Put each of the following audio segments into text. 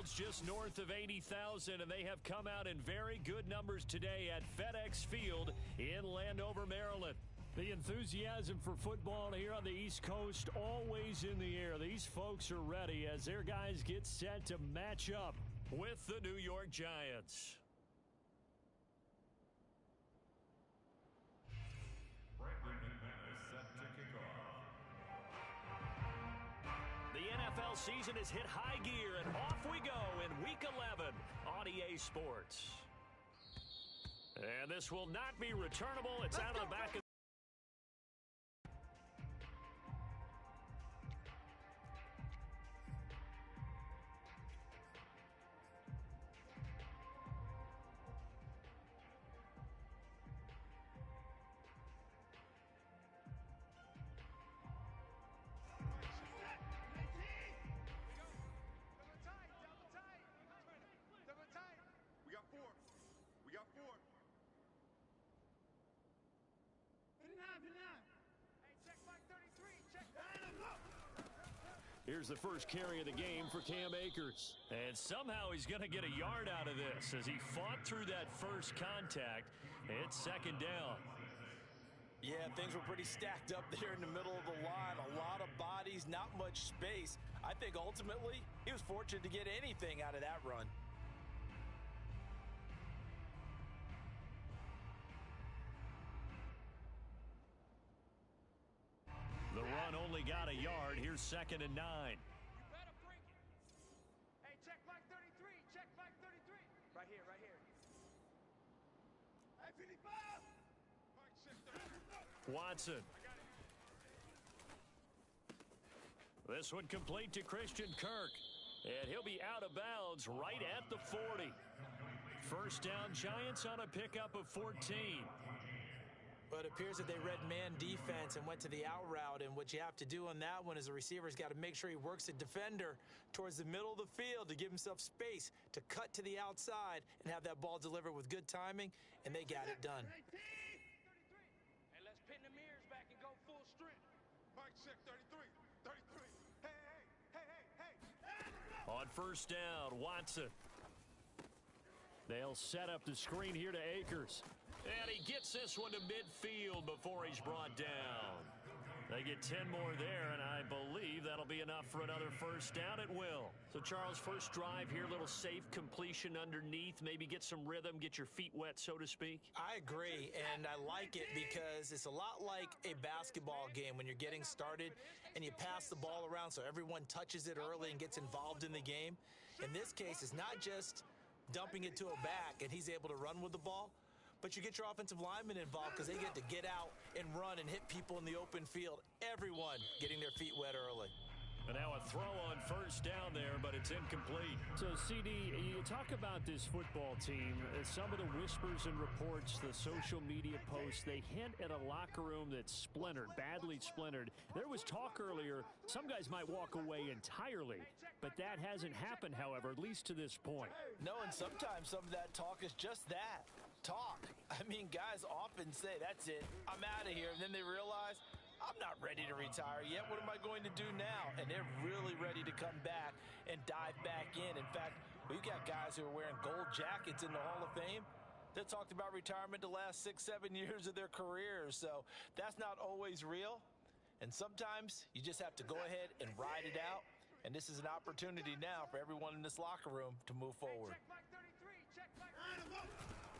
fields just north of 80,000, and they have come out in very good numbers today at FedEx Field in Landover, Maryland. The enthusiasm for football here on the East Coast always in the air. These folks are ready as their guys get set to match up with the New York Giants. Set to kick off. The NFL season has hit high gear, and off we go in Week 11 on EA Sports. And this will not be returnable. It's out of the back of Here's the first carry of the game for Cam Akers. And somehow he's going to get a yard out of this as he fought through that first contact. It's second down. Yeah, things were pretty stacked up there in the middle of the line. A lot of bodies, not much space. I think ultimately he was fortunate to get anything out of that run. The run only got a yard. Here's 2nd and 9. You better bring it. Hey, check flag 33. Check flag 33. Right here, right here. Hey, 55. Watson. This one complete to Christian Kirk. And he'll be out of bounds right at the 40. First down, Giants on a pickup of 14. But it appears that they read man defense and went to the out route. And what you have to do on that one is the receiver's got to make sure he works the defender towards the middle of the field to give himself space to cut to the outside and have that ball delivered with good timing, and they got it done. Hey, let's pin the mirrors back and go full strength. Mike, check 33. 33. Hey. On first down, Watson. They'll set up the screen here to Akers. And he gets this one to midfield before he's brought down. They get 10 more there, and I believe that'll be enough for another first down. It will. So, Charles, first drive here, little safe completion underneath. Maybe get some rhythm, get your feet wet, so to speak. I agree, and I like it because it's a lot like a basketball game when you're getting started and you pass the ball around so everyone touches it early and gets involved in the game. In this case, it's not just dumping it to a back and he's able to run with the ball, but you get your offensive linemen involved because they get to get out and run and hit people in the open field. Everyone getting their feet wet early. And now a throw on first down there, but it's incomplete. So, CD, you talk about this football team. Some of the whispers and reports, the social media posts, they hint at a locker room that's splintered, badly splintered. There was talk earlier, some guys might walk away entirely, but that hasn't happened, however, at least to this point. No, and sometimes some of that talk is just that, talk. I mean, guys often say, that's it, I'm out of here, and then they realize, I'm not ready to retire yet. What am I going to do now? And they're really ready to come back and dive back in. In fact, we've got guys who are wearing gold jackets in the Hall of Fame that talked about retirement the last 6-7 years of their careers. So that's not always real. And sometimes you just have to go ahead and ride it out. And this is an opportunity now for everyone in this locker room to move forward.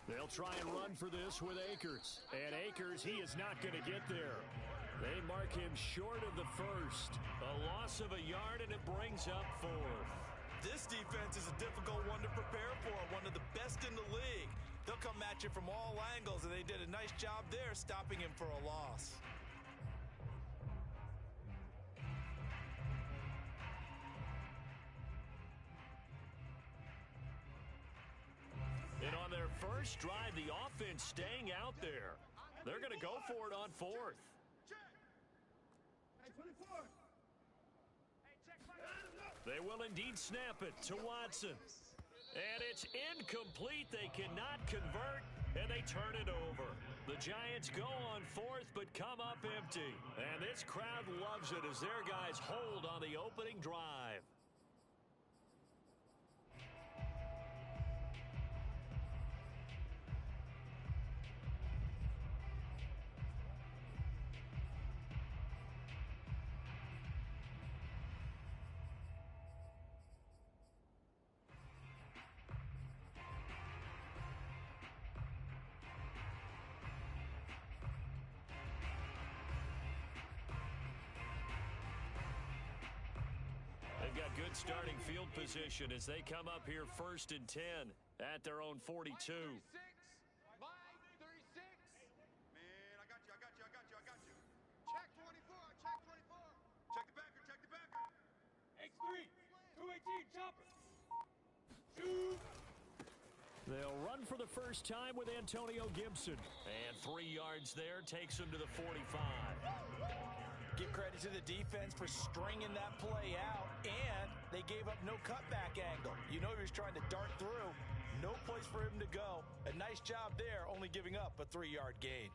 They'll try and run for this with Akers. And Akers, he is not going to get there. They mark him short of the first. A loss of a yard, and it brings up 4th. This defense is a difficult one to prepare for, one of the best in the league. They'll come at you from all angles, and they did a nice job there stopping him for a loss. And on their first drive, the offense staying out there. They're going to go for it on 4th. They will indeed snap it to Watson. And it's incomplete. They cannot convert, and they turn it over. The Giants go on 4th, but come up empty. And this crowd loves it as their guys hold on the opening drive. in starting field position as they come up here 1st and 10 at their own 42. Mike, 36. Man, I got you. Check 24, check 24. Check the backer. X3, 218, chopper. Shoot. They'll run for the first time with Antonio Gibson. And 3 yards there takes him to the 45. Give credit to the defense for stringing that play out, and they gave up no cutback angle. You know he was trying to dart through. No place for him to go. A nice job there, only giving up a 3-yard gain.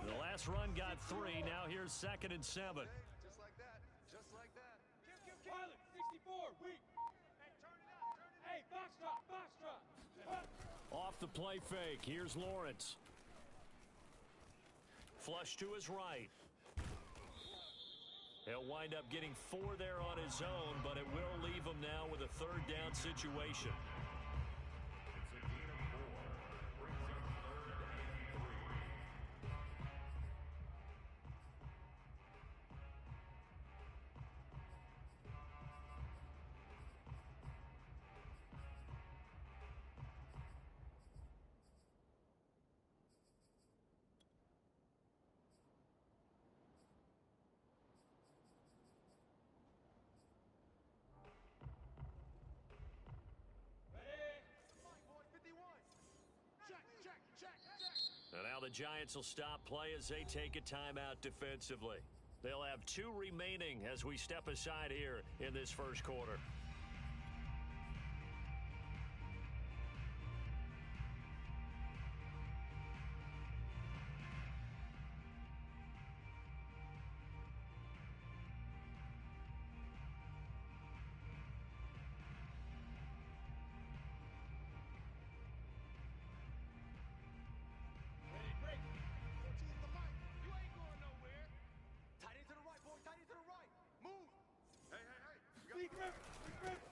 The last run got 3. Now here's 2nd and 7. Just like that. Pilot, 64, weak. Hey, turn it up. Hey, box drop. Off the play fake. Here's Lawrence. Flush to his right. He'll wind up getting 4 there on his own, but it will leave him now with a 3rd down situation. It's a gain of 4. Brings up 3rd and 3. And now the Giants will stop play as they take a timeout defensively. They'll have 2 remaining as we step aside here in this first quarter.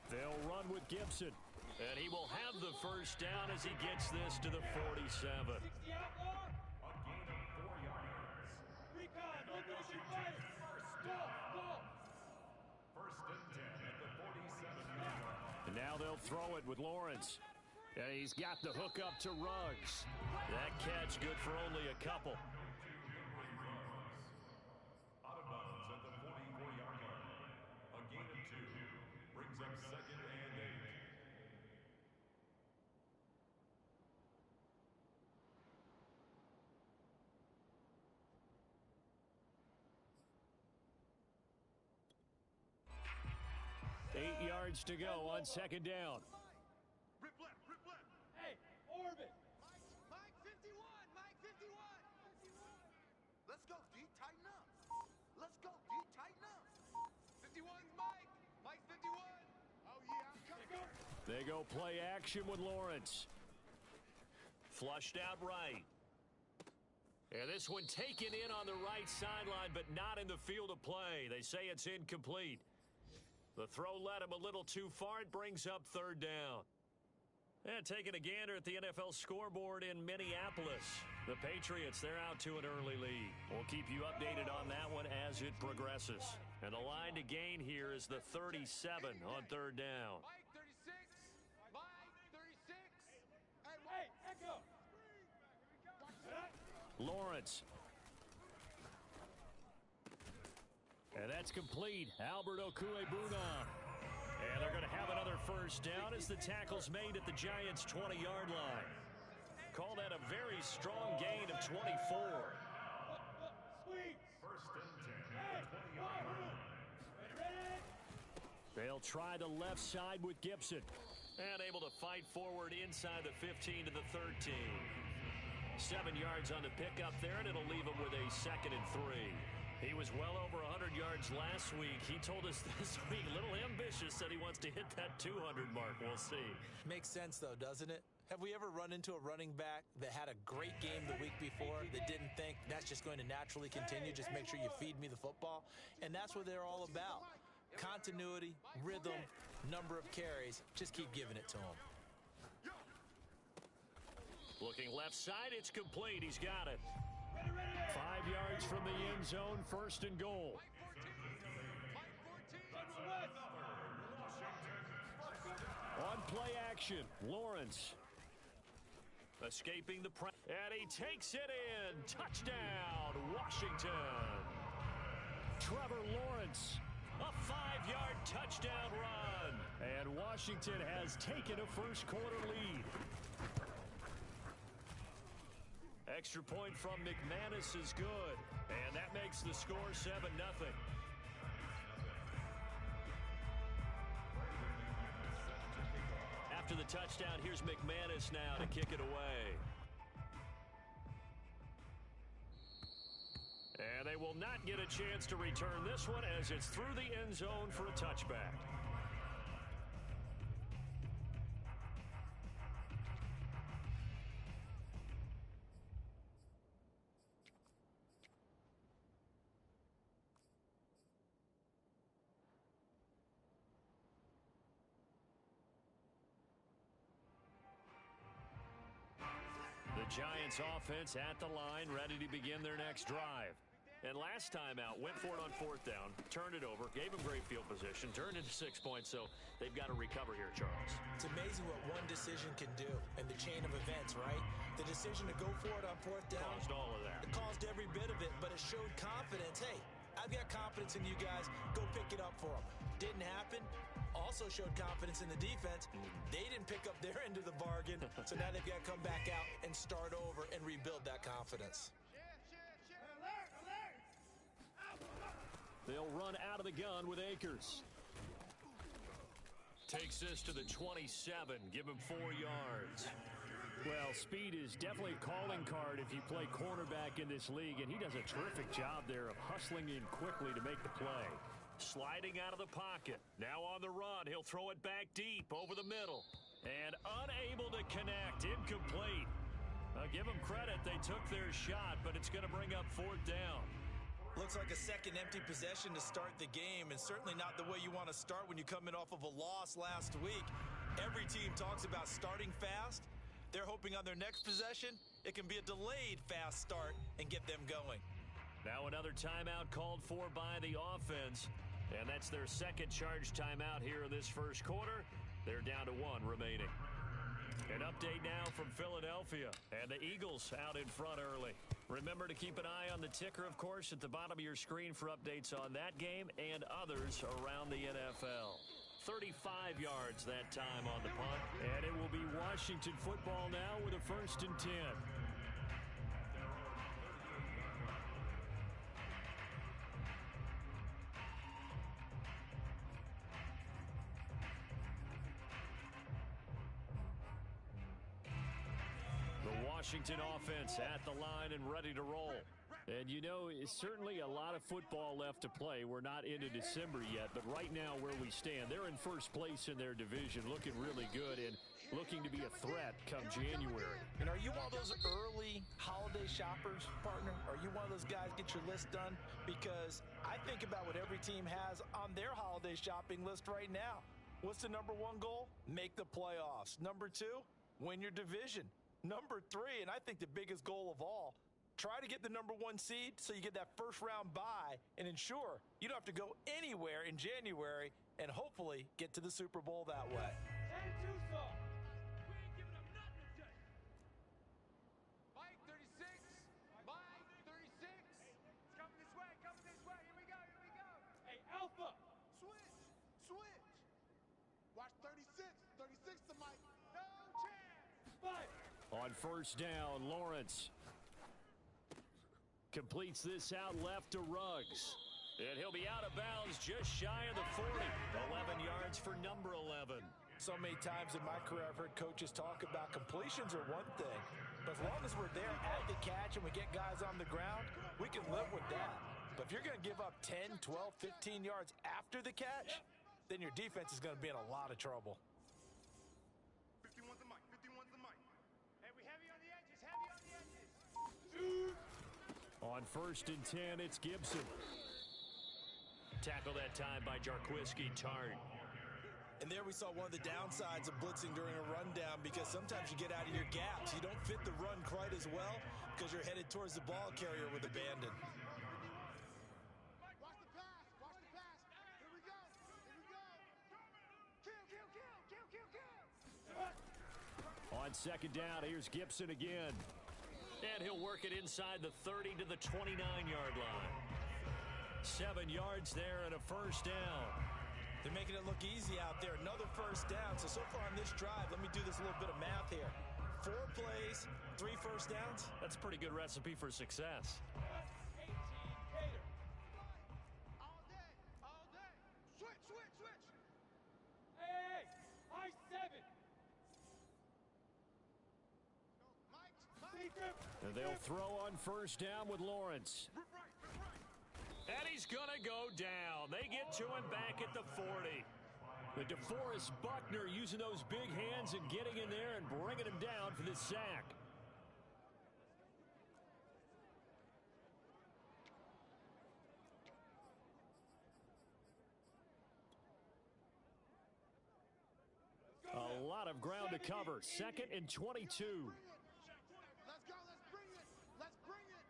They'll run with Gibson, and he will have the first down as he gets this to the 47. 60 outlaw. A gain of 4 yards. Recon, no finishing fire. Go. First and 10 at the 47-yard line. And now they'll throw it with Lawrence. And he's got the hook up to Ruggs. That catch good for only a couple. Out of bounds at the 44-yard line. A gain of 2. Brings up 2nd and 8. Eight yards to go on 2nd down. Rip left. Hey, orbit. Mike 51. Let's go, D. Tighten up. 51's Mike. Mike's 51. Oh, yeah, I'm coming. They go play action with Lawrence. Flushed out right. And this one taken in on the right sideline, but not in the field of play. They say it's incomplete. The throw led him a little too far. It brings up 3rd down. And taking a gander at the NFL scoreboard in Minneapolis. The Patriots, they're out to an early lead. We'll keep you updated on that one as it progresses. And the line to gain here is the 37 on 3rd down. Mike 36. Mike 36. Hey, echo. Lawrence. And that's complete. Albert Okwuegbuna. And they're going to have another first down as the tackle's made at the Giants' 20-yard line. Call that a very strong gain of 24. Sweet. First and 10 at the 20-yard line. Ready? They'll try the left side with Gibson. And able to fight forward inside the 15 to the 13. 7 yards on the pickup there, and it'll leave him with a 2nd and 3. He was well over 100 yards last week. He told us this week, a little ambitious, said he wants to hit that 200 mark. We'll see. Makes sense, though, doesn't it? Have we ever run into a running back that had a great game the week before that didn't think that's just going to naturally continue? Just make sure you feed me the football. And that's what they're all about. Continuity, rhythm, number of carries. Just keep giving it to them. Looking left side, it's complete. He's got it. 5 yards from the end zone, first and goal. On play action, Lawrence. Escaping the press. And he takes it in. Touchdown, Washington. Trevor Lawrence. A 5-yard touchdown run. And Washington has taken a first quarter lead. Extra point from McManus is good. And that makes the score 7-0. After the touchdown, here's McManus now to kick it away. And they will not get a chance to return this one as it's through the end zone for a touchback. The Giants offense at the line, ready to begin their next drive. And last time out, went for it on fourth down, turned it over, gave them great field position, turned into 6 points, so they've got to recover here, Charles. It's amazing what one decision can do in the chain of events, right? The decision to go for it on fourth down. Caused all of that. It caused every bit of it, but it showed confidence. Hey, I've got confidence in you guys. Go pick it up for them. Didn't happen. Also showed confidence in the defense. They didn't pick up their end of the bargain, so now they've got to come back out and start over and rebuild that confidence. They'll run out of the gun with Akers. Takes this to the 27. Give him 4 yards. Well, speed is definitely a calling card if you play cornerback in this league, and he does a terrific job there of hustling in quickly to make the play. Sliding out of the pocket. Now on the run. He'll throw it back deep over the middle. And unable to connect. Incomplete. Give them credit. They took their shot, but it's going to bring up fourth down. Looks like a second empty possession to start the game, and certainly not the way you want to start when you're coming off of a loss last week. Every team talks about starting fast. They're hoping on their next possession, it can be a delayed fast start and get them going. Now another timeout called for by the offense, and that's their second charge timeout here in this first quarter. They're down to 1 remaining. An update now from Philadelphia, and the Eagles out in front early. Remember to keep an eye on the ticker, of course, at the bottom of your screen for updates on that game and others around the NFL. 35 yards that time on the punt, and it will be Washington football now with a 1st and 10. Washington offense at the line and ready to roll. And you know, it's certainly a lot of football left to play. We're not into December yet, but right now where we stand, they're in first place in their division, looking really good and looking to be a threat come January. And are you one of those early holiday shoppers, partner? Are you one of those guys get your list done? Because I think about what every team has on their holiday shopping list right now. What's the number 1 goal? Make the playoffs. Number 2, win your division. Number 3, and I think the biggest goal of all, try to get the number 1 seed so you get that first round bye and ensure you don't have to go anywhere in January and hopefully get to the Super Bowl that way. And Tucson. We ain't giving them nothing today. Mike 36. Mike 36. It's coming this way. Coming this way. Here we go. Here we go. Hey, Alpha. Switch. Switch. Watch 36. 36 to Mike. No chance. Fight. On first down, Lawrence completes this out left to Ruggs. And he'll be out of bounds just shy of the 40. 11 yards for number 11. So many times in my career I've heard coaches talk about completions are one thing, but as long as we're there at the catch and we get guys on the ground, we can live with that. But if you're going to give up 10, 12, 15 yards after the catch, then your defense is going to be in a lot of trouble. 51's the mic. 51's the mic. On 1st and 10, it's Gibson. Tackle that time by Jarquiski Tart. And there we saw one of the downsides of blitzing during a rundown, because sometimes you get out of your gaps. You don't fit the run quite as well because you're headed towards the ball carrier with abandon. Watch the pass. Watch the pass. Here we go. Here we go. Kill. On 2nd down, here's Gibson again. And he'll work it inside the 30 to the 29-yard line. 7 yards there and a 1st down. They're making it look easy out there. Another 1st down. So far on this drive, let me do this little bit of math here. 4 plays, 3 1st downs. That's a pretty good recipe for success. 18 Gator. All day. All day. Switch. Hey. Mike 7. Mike. And they'll throw on 1st down with Lawrence. And he's going to go down. They get to him back at the 40. The DeForest Buckner using those big hands and getting in there and bringing him down for this sack. A lot of ground to cover. 2nd and 22. Let's go. Let's bring it.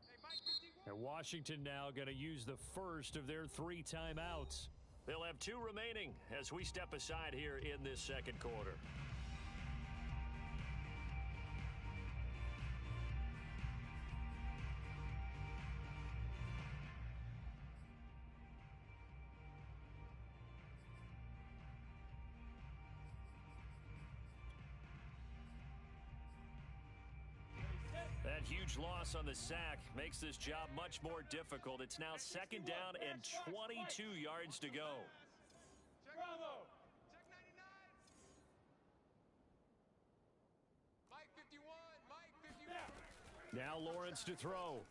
Hey, Mike 51. And Washington now going to use the first of their 3 timeouts. They'll have 2 remaining as we step aside here in this 2nd quarter. That huge loss on the sack makes this job much more difficult. It's now 2nd down and 22 yards to go. Bravo. Check 99. Mike 51. Mike 51. Now Lawrence to throw.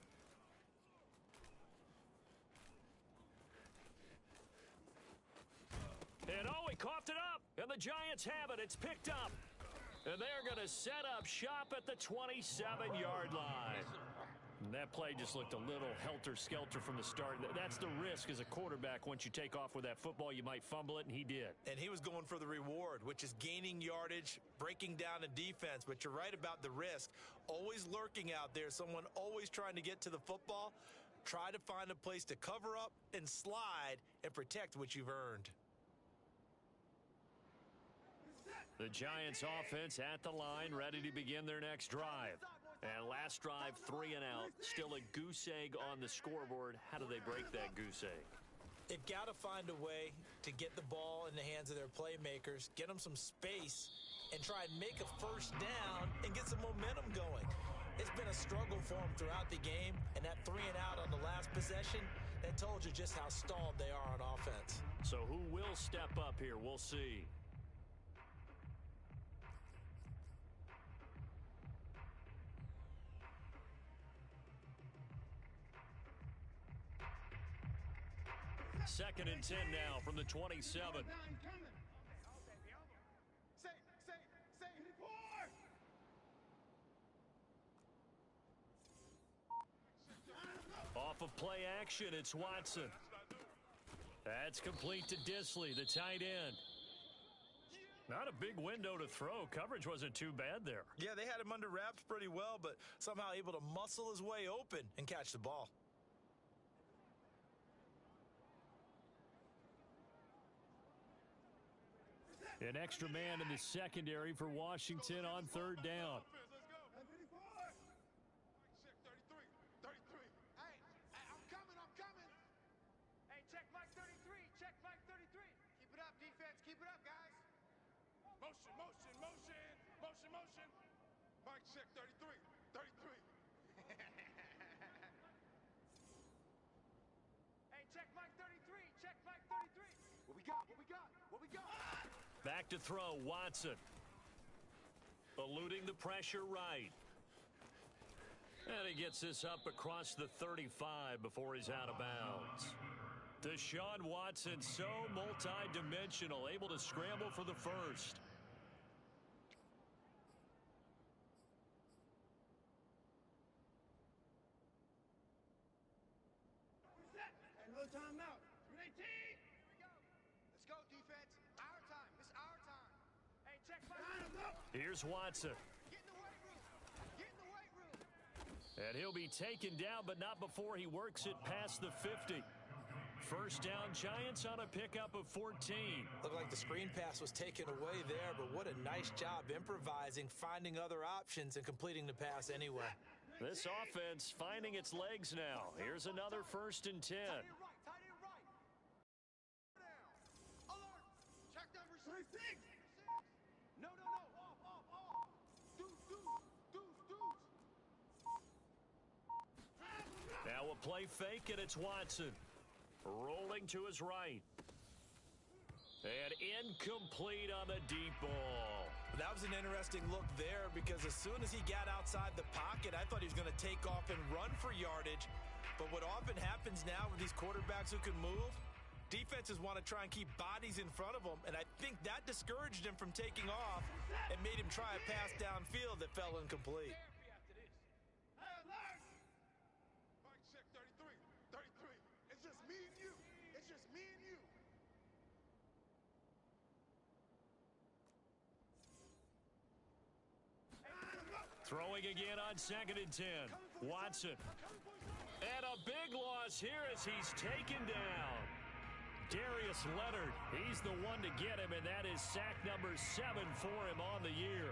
And he coughed it up. And the Giants have it. It's picked up. And they're going to set up shop at the 27-yard line. And that play just looked a little helter-skelter from the start. That's the risk as a quarterback. Once you take off with that football, you might fumble it, and he did. And he was going for the reward, which is gaining yardage, breaking down a defense. But you're right about the risk. Always lurking out there, someone always trying to get to the football. Try to find a place to cover up and slide and protect what you've earned. The Giants offense at the line, ready to begin their next drive. And last drive, 3 and out. Still a goose egg on the scoreboard. How do they break that goose egg? They've got to find a way to get the ball in the hands of their playmakers, get them some space, and try and make a 1st down and get some momentum going. It's been a struggle for them throughout the game, and that 3 and out on the last possession, that told you just how stalled they are on offense. So who will step up here? We'll see. Second and 10 now from the 27. Say. Off of play action, it's Watson. That's complete to Disley, the tight end. Not a big window to throw. Coverage wasn't too bad there. Yeah, they had him under wraps pretty well, but somehow able to muscle his way open and catch the ball. An extra man in the secondary for Washington on 3rd down. Let's go. 54. Check 33. 33. Hey, I'm coming. Hey, check Mike 33. Check Mike 33. Keep it up, defense. Keep it up, guys. Motion. Mike, check 33. 33. Hey, check Mike 33. Check Mike 33. What we got? Back to throw, Watson. Eluding the pressure right. And he gets this up across the 35 before he's out of bounds. Deshaun Watson, so multi-dimensional, able to scramble for the first. timeout. 318. Let's go, defense. Our time. It's our time. Hey, check my. Here's Watson. Get in the weight room. Get in the weight room. And he'll be taken down, but not before he works it past the 50. First down, Giants on a pickup of 14. Looked like the screen pass was taken away there, but what a nice job improvising, finding other options, and completing the pass anyway. This offense finding its legs now. Here's another 1st and 10. Tight end right. Tight end right. Down. Alert. Check number 6. No. Off. Deuce. Now a play fake, and it's Watson. Rolling to his right. And incomplete on the deep ball. That was an interesting look there because as soon as he got outside the pocket, I thought he was going to take off and run for yardage. But what often happens now with these quarterbacks who can move, defenses want to try and keep bodies in front of them, and I think that discouraged him from taking off and made him try a pass downfield that fell incomplete. Mike, check 33. It's just me and you. Throwing again on 2nd and 10. Watson. And a big loss here as he's taken down. Darius Leonard, he's the one to get him, and that is sack number 7 for him on the year.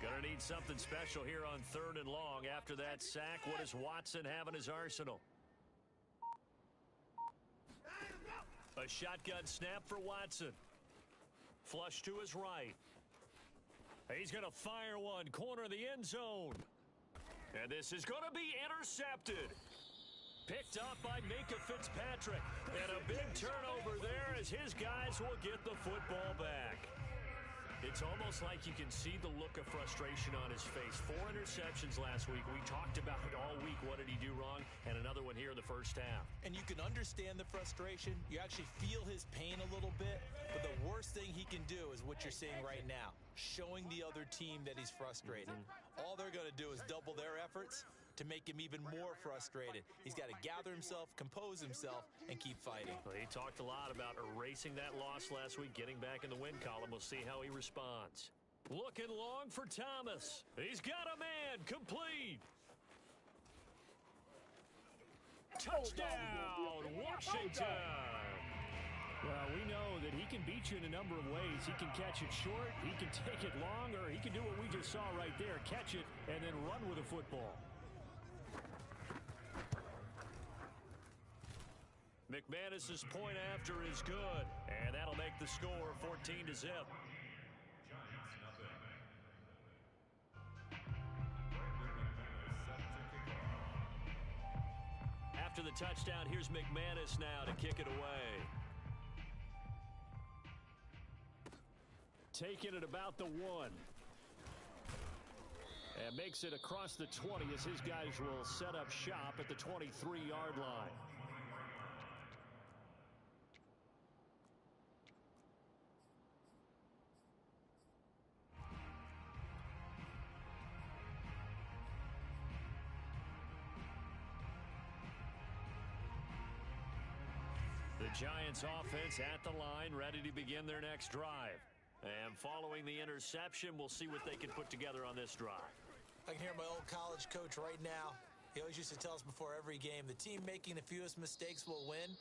Gonna need something special here on 3rd and long. After that sack, what does Watson have in his arsenal? A shotgun snap for Watson. Flush to his right. He's gonna fire one, corner of the end zone. And this is gonna be intercepted. Picked up by Minka Fitzpatrick. And a big turnover there as his guys will get the football back. It's almost like you can see the look of frustration on his face. 4 interceptions last week. We talked about it all week. What did he do wrong? And another one here in the first half. And you can understand the frustration. You actually feel his pain a little bit. But the worst thing he can do is what you're seeing right now, showing the other team that he's frustrated. All they're going to do is double their efforts to make him even more frustrated. He's got to gather himself, compose himself, and keep fighting. Well, he talked a lot about erasing that loss last week, getting back in the win column. We'll see how he responds. Looking long for Thomas. He's got a man. Complete. Touchdown, Washington. Well, we know that he can beat you in a number of ways. He can catch it short, he can take it long, or he can do what we just saw right there, catch it and then run with the football. McManus's point after is good, and that'll make the score 14-0. After the touchdown, here's McManus now to kick it away. Taking it about the 1. And makes it across the 20 as his guys will set up shop at the 23-yard line. The Giants offense at the line, ready to begin their next drive. And following the interception, we'll see what they can put together on this drive. I can hear my old college coach right now. He always used to tell us before every game, the team making the fewest mistakes will win.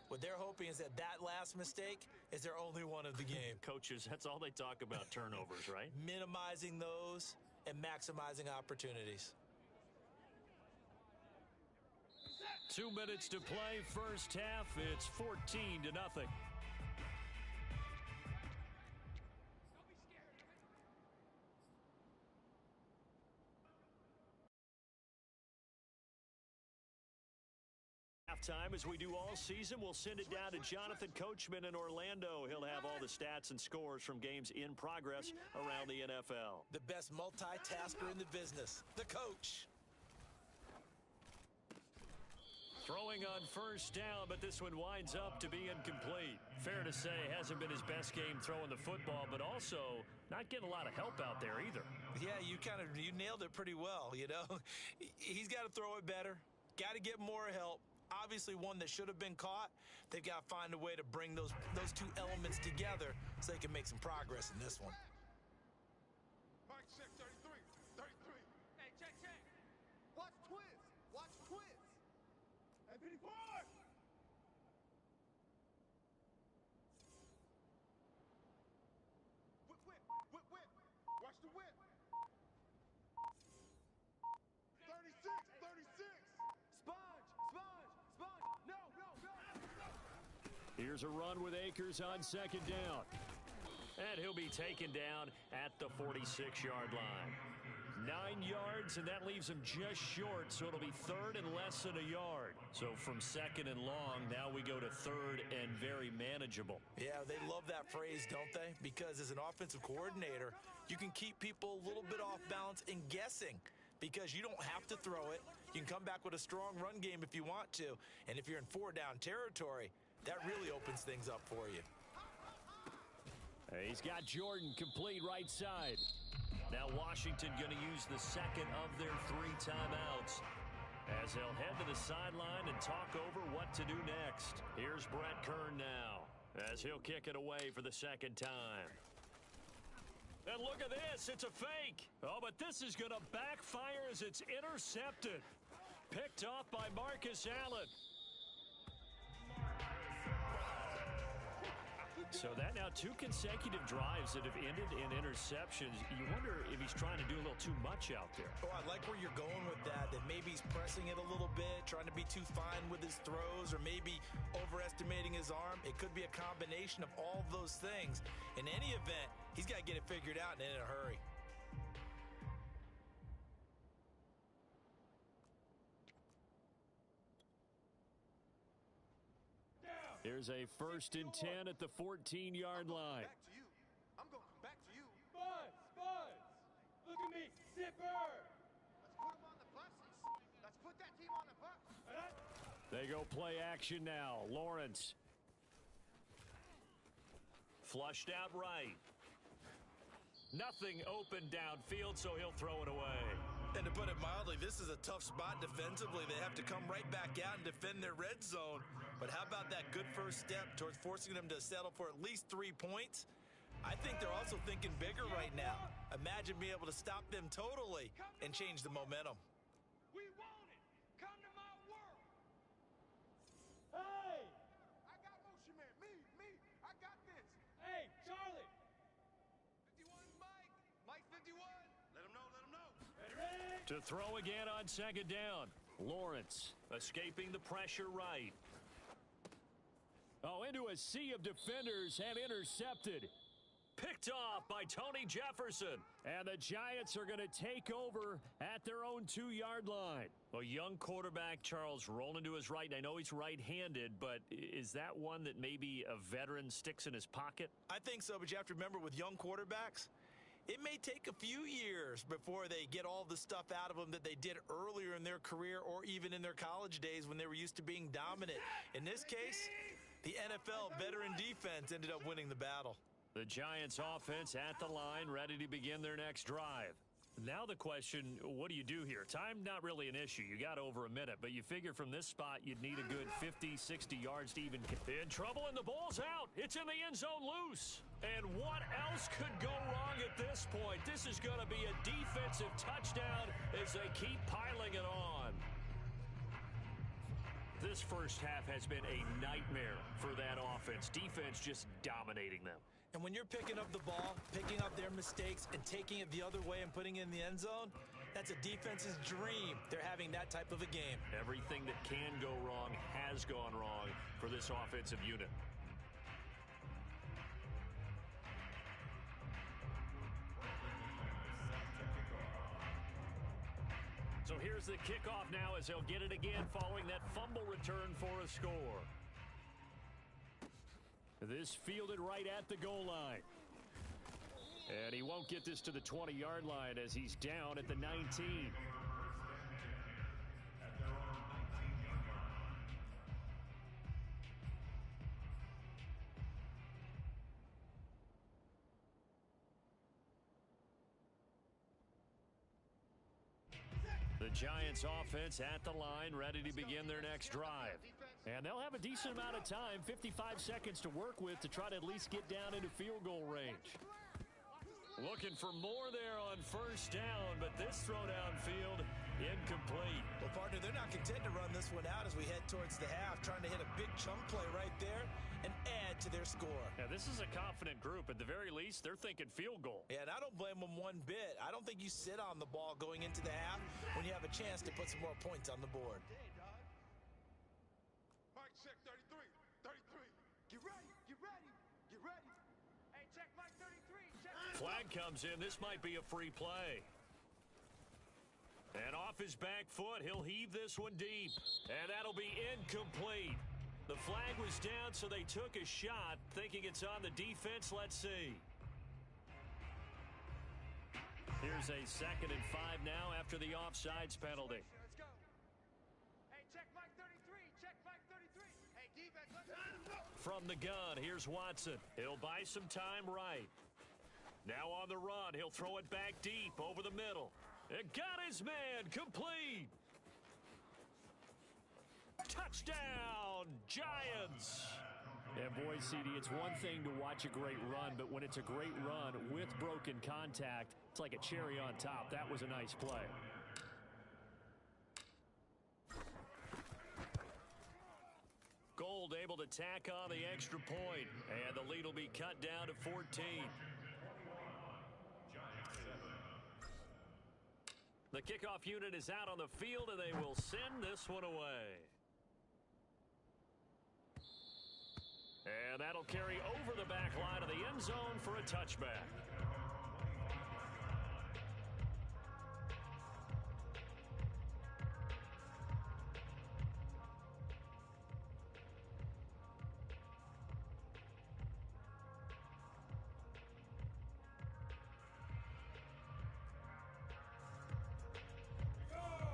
What they're hoping is that last mistake is their only one of the game. Coaches, that's all they talk about, turnovers, right? Minimizing those and maximizing opportunities. 2 minutes to play, first half. It's 14-0. Halftime, as we do all season, we'll send it down to Jonathan Coachman in Orlando. He'll have all the stats and scores from games in progress around the NFL. The best multitasker in the business, the coach. throwing on first down, but this one winds up to be incomplete. Fair to say, hasn't been his best game throwing the football, but also not getting a lot of help out there either. Yeah, you nailed it pretty well, you know. He's got to throw it better, got to get more help. Obviously one that should have been caught. They've got to find a way to bring those two elements together so they can make some progress in this one. Mike, check 33. 33. Hey, check. Watch Twiz. Watch Twiz. Hey, 54. Whip. Watch the whip. 36. Sponge. No. Here's a run with Akers on second down. And he'll be taken down at the 46-yard line. 9 yards, and that leaves him just short, so it'll be third and less than a yard. So from second and long, now we go to third and very manageable. Yeah, they love that phrase, don't they? Because as an offensive coordinator, you can keep people a little bit off balance and guessing because you don't have to throw it. You can come back with a strong run game if you want to. And if you're in 4-down territory, that really opens things up for you. He's got Jordan complete right side. Now Washington going to use the second of their 3 timeouts as they'll head to the sideline and talk over what to do next. Here's Brett Kern now as he'll kick it away for the second time. And look at this. It's a fake. Oh, but this is going to backfire as it's intercepted. Picked off by Marcus Allen. So that now 2 consecutive drives that have ended in interceptions. You wonder if he's trying to do a little too much out there. Oh, I like where you're going with that maybe he's pressing it a little bit, trying to be too fine with his throws, or maybe overestimating his arm. It could be a combination of all of those things. In any event, he's got to get it figured out and in a hurry. Here's a 1st and 10 at the 14-yard line. Back to you. I'm going to come back to you. Spuds. Look at me. Zipper. Let's put him on the buses. Let's put that team on the bus. They go play action now. Lawrence. Flushed out right. Nothing open downfield, so he'll throw it away. And to put it mildly, this is a tough spot defensively. They have to come right back out and defend their red zone. But how about that good first step towards forcing them to settle for at least 3 points? I think they're also thinking bigger right now. Imagine being able to stop them totally and change the momentum. We want it. Come to my world. Hey! I got motion man. Me. I got this. Hey, Charlie. 51, Mike 51. Let him know. Ready? To throw again on second down. Lawrence escaping the pressure right. Oh, into a sea of defenders and intercepted. Picked off by Tony Jefferson. And the Giants are going to take over at their own 2-yard line. A young quarterback, Charles, rolling to his right. I know he's right-handed, but is that one that maybe a veteran sticks in his pocket? I think so, but you have to remember with young quarterbacks, it may take a few years before they get all the stuff out of them that they did earlier in their career or even in their college days when they were used to being dominant. In this case, the NFL veteran defense ended up winning the battle. The Giants offense at the line, ready to begin their next drive. Now the question, what do you do here? Time not really an issue. You got over a minute, but you figure from this spot you'd need a good 50, 60 yards to even get in trouble, and the ball's out. It's in the end zone loose. And what else could go wrong at this point? This is going to be a defensive touchdown as they keep piling it on. This first half has been a nightmare for that offense. Defense just dominating them. And when you're picking up the ball, picking up their mistakes, and taking it the other way and putting it in the end zone, that's a defense's dream. They're having that type of a game. Everything that can go wrong has gone wrong for this offensive unit. So here's the kickoff now as they'll get it again following that fumble return for a score. This fielded right at the goal line. And he won't get this to the 20-yard line as he's down at the 19. The Giants offense at the line, ready to begin their next drive. And they'll have a decent amount of time, 55 seconds to work with to try to at least get down into field goal range. Looking for more there on first down, but this throw downfield incomplete. Well, partner, they're not content to run this one out as we head towards the half, trying to hit a big chunk play right there and add to their score. Yeah, this is a confident group. At the very least, they're thinking field goal. Yeah, and I don't blame them one bit. I don't think you sit on the ball going into the half when you have a chance to put some more points on the board. Mike, check 33. 33. Get ready. Get ready. Get ready. Hey, check Mike 33. Check. Flag comes in. This might be a free play. And off his back foot, he'll heave this one deep. And that'll be incomplete. The flag was down, so they took a shot, thinking it's on the defense. Let's see. Here's a 2nd and 5 now after the offsides penalty. Let's go. Hey, check Mike 33. Check Mike 33. Hey, defense, let's go. From the gun, here's Watson. He'll buy some time right. Now on the run, he'll throw it back deep over the middle. And got his man, complete. Touchdown, Giants. And boy, CD, it's one thing to watch a great run, but when it's a great run with broken contact, it's like a cherry on top. That was a nice play. Gold able to tack on the extra point, and the lead will be cut down to 14. The kickoff unit is out on the field, and they will send this one away. And that'll carry over the back line of the end zone for a touchback.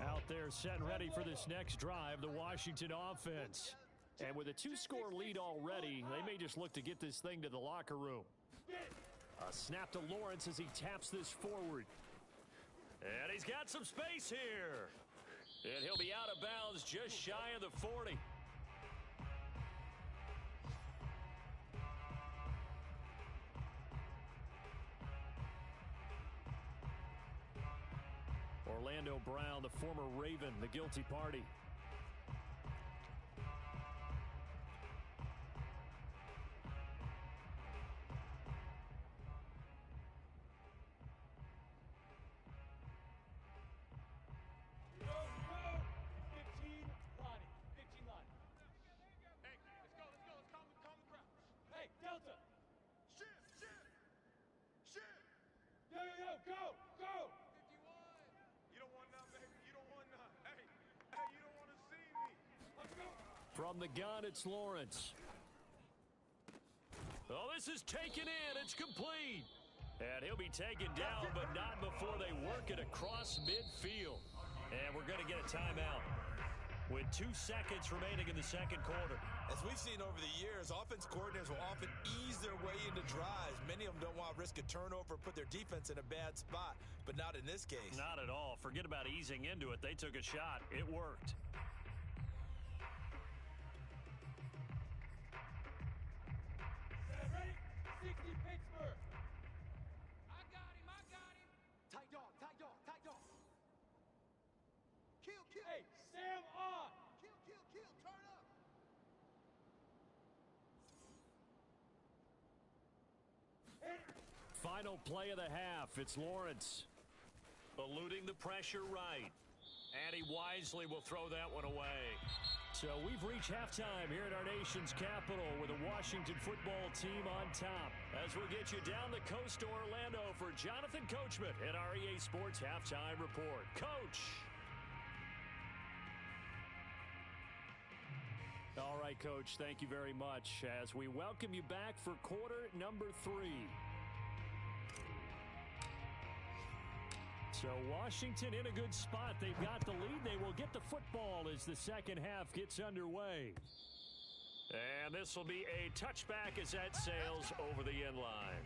Out there set and ready for this next drive, the Washington offense. And with a 2-score lead already, they may just look to get this thing to the locker room. A snap to Lawrence as he taps this forward. And he's got some space here. And he'll be out of bounds just shy of the 40. Orlando Brown, the former Raven, the guilty party. From the gun, it's Lawrence. Oh, this is taken in. It's complete. And he'll be taken down, but not before they work it across midfield. And we're going to get a timeout with 2 seconds remaining in the second quarter. As we've seen over the years, offense coordinators will often ease their way into drives. Many of them don't want to risk a turnover, put their defense in a bad spot, but not in this case. Not at all. Forget about easing into it. They took a shot. It worked. Final play of the half. It's Lawrence. Eluding the pressure right. And he wisely will throw that one away. So we've reached halftime here at our nation's capital with the Washington football team on top. As we'll get you down the coast to Orlando for Jonathan Coachman at our EA Sports Halftime Report. Coach! All right, Coach, thank you very much as we welcome you back for quarter number 3. So Washington in a good spot. They've got the lead. They will get the football as the second half gets underway. And this will be a touchback as that sails over the end line.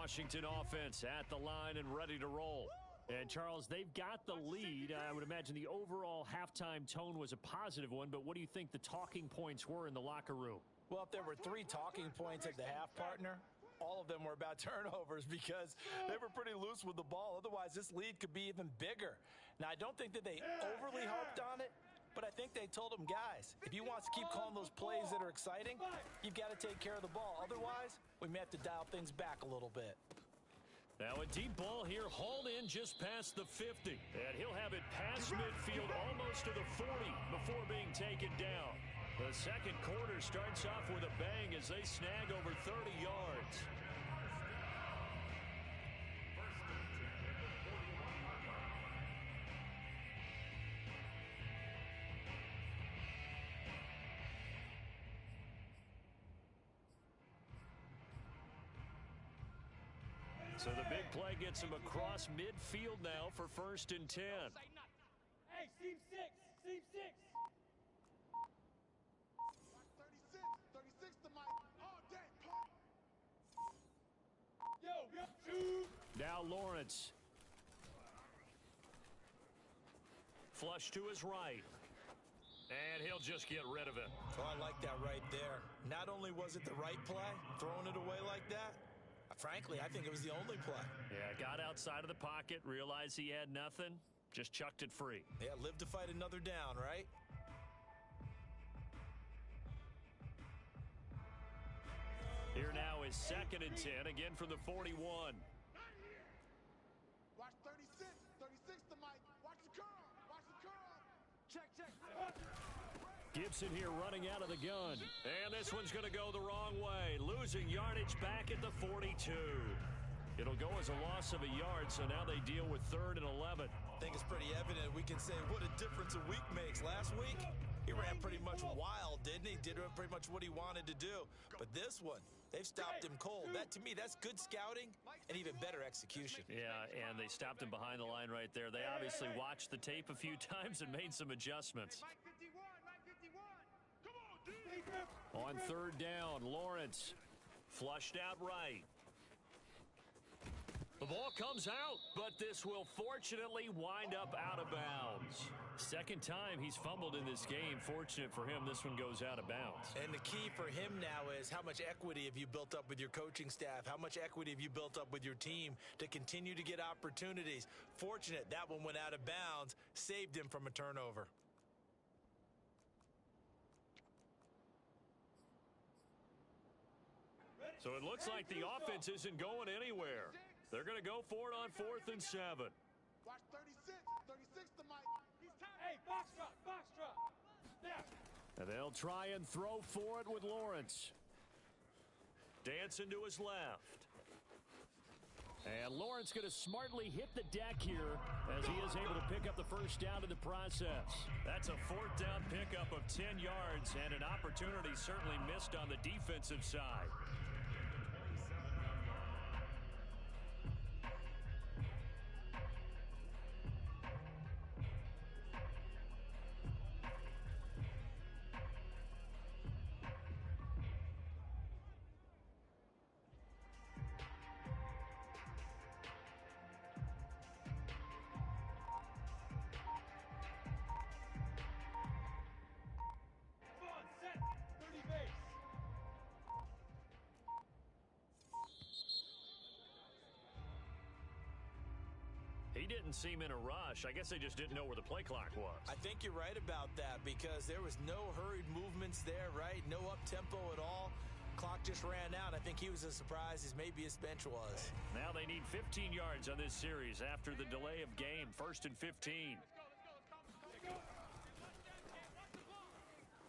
Washington offense at the line and ready to roll. And, Charles, they've got the lead. I would imagine the overall halftime tone was a positive one, but what do you think the talking points were in the locker room? Well, if there were 3 talking points at the half, partner, all of them were about turnovers because they were pretty loose with the ball. Otherwise, this lead could be even bigger. Now, I don't think that they overly harped on it, but I think they told them, guys, if you want to keep calling those plays that are exciting, you've got to take care of the ball. Otherwise, we may have to dial things back a little bit. Now a deep ball here, hauled in just past the 50. And he'll have it past midfield almost to the 40 before being taken down. The second quarter starts off with a bang as they snag over 30 yards. So the big play gets him across midfield now for 1st and 10. Hey, seam 6, seam 6. 36 to Mike. All day, pump. Yo, shoot. Now Lawrence. Flush to his right. And he'll just get rid of it. Oh, I like that right there. Not only was it the right play, throwing it away like that, frankly, I think it was the only play. Yeah, got outside of the pocket, realized he had nothing, just chucked it free. Yeah, live to fight another down, right? Here now is 2nd and 10, again from the 41. Watch 36, 36 to Mike. Watch the curl, watch the curl. Check. Gibson here running out of the gun. And this one's going to go the wrong way. Losing yardage back at the 42. It'll go as a loss of a yard, so now they deal with 3rd and 11. I think it's pretty evident. We can say what a difference a week makes. Last week, he ran pretty much wild, didn't he? Did pretty much what he wanted to do. But this one, they've stopped him cold. That, to me, that's good scouting and even better execution. Yeah, and they stopped him behind the line right there. They obviously watched the tape a few times and made some adjustments. Mike 51, Mike 51. Come on, dude. On 3rd down, Lawrence flushed out right. The ball comes out, but this will fortunately wind up out of bounds. Second time he's fumbled in this game. Fortunate for him, this one goes out of bounds. And the key for him now is how much equity have you built up with your coaching staff? How much equity have you built up with your team to continue to get opportunities? Fortunate that one went out of bounds, saved him from a turnover. So it looks like the offense isn't going anywhere. They're going to go for it on 4th and 7. Watch 36, 36 to Mike. He's tight. Hey, box drop. Snap. And they'll try and throw for it with Lawrence. Dancing to his left. And Lawrence going to smartly hit the deck here as he is able to pick up the 1st down in the process. That's a 4th down pickup of 10 yards and an opportunity certainly missed on the defensive side. He didn't seem in a rush. I guess they just didn't know where the play clock was. I think you're right about that because there was no hurried movements there, right? No up-tempo at all. Clock just ran out. I think he was as surprised as maybe his bench was. Now they need 15 yards on this series after the delay of game. 1st and 15.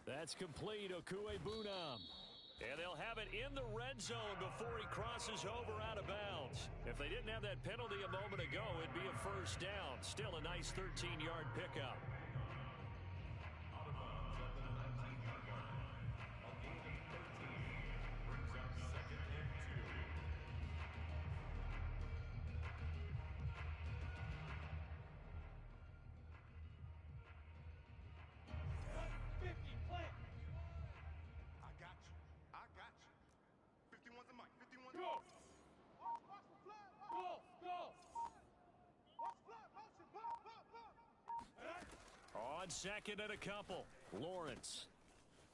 That's complete. Okuebunam. And they'll have it in the red zone before he crosses over out of bounds. If they didn't have that penalty a moment ago, it'd be a 1st down. Still a nice 13-yard pickup. Out of bounds at the 19-yard line. A gain of 13 brings up 2nd and 2. 50, play. I got you. 51's a Mike. 51's a Mike. On second and a couple, Lawrence.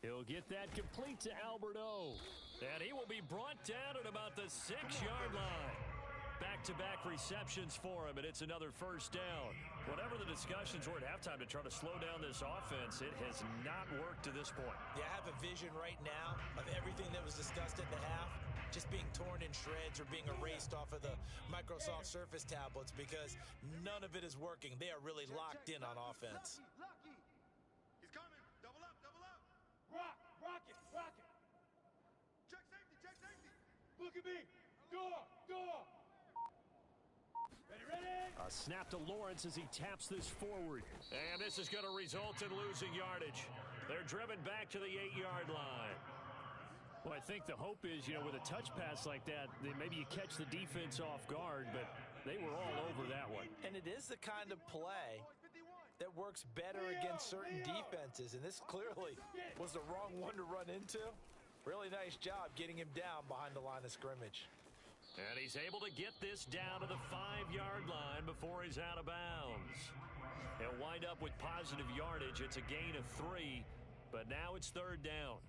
He'll get that complete to Alberto. And he will be brought down at about the 6-yard line. Back-to-back receptions for him, and it's another first down. Whatever the discussions were at halftime to try to slow down this offense, it has not worked to this point. Yeah, I have a vision right now of everything that was discussed at the half just being torn in shreds or being erased off of the Microsoft Surface tablets because none of it is working. They are really locked in on offense. Lucky. He's coming. Double up, double up. Rock it. Check safety. Look at me. Door. Ready. A snap to Lawrence as he taps this forward. And this is going to result in losing yardage. They're driven back to the 8-yard line. Well, I think the hope is, with a touch pass like that, maybe you catch the defense off guard, but they were all over that one. And it is the kind of play that works better against certain defenses, and this clearly was the wrong one to run into. Really nice job getting him down behind the line of scrimmage. And he's able to get this down to the 5-yard line before he's out of bounds. He'll wind up with positive yardage. It's a gain of 3, but now it's third down.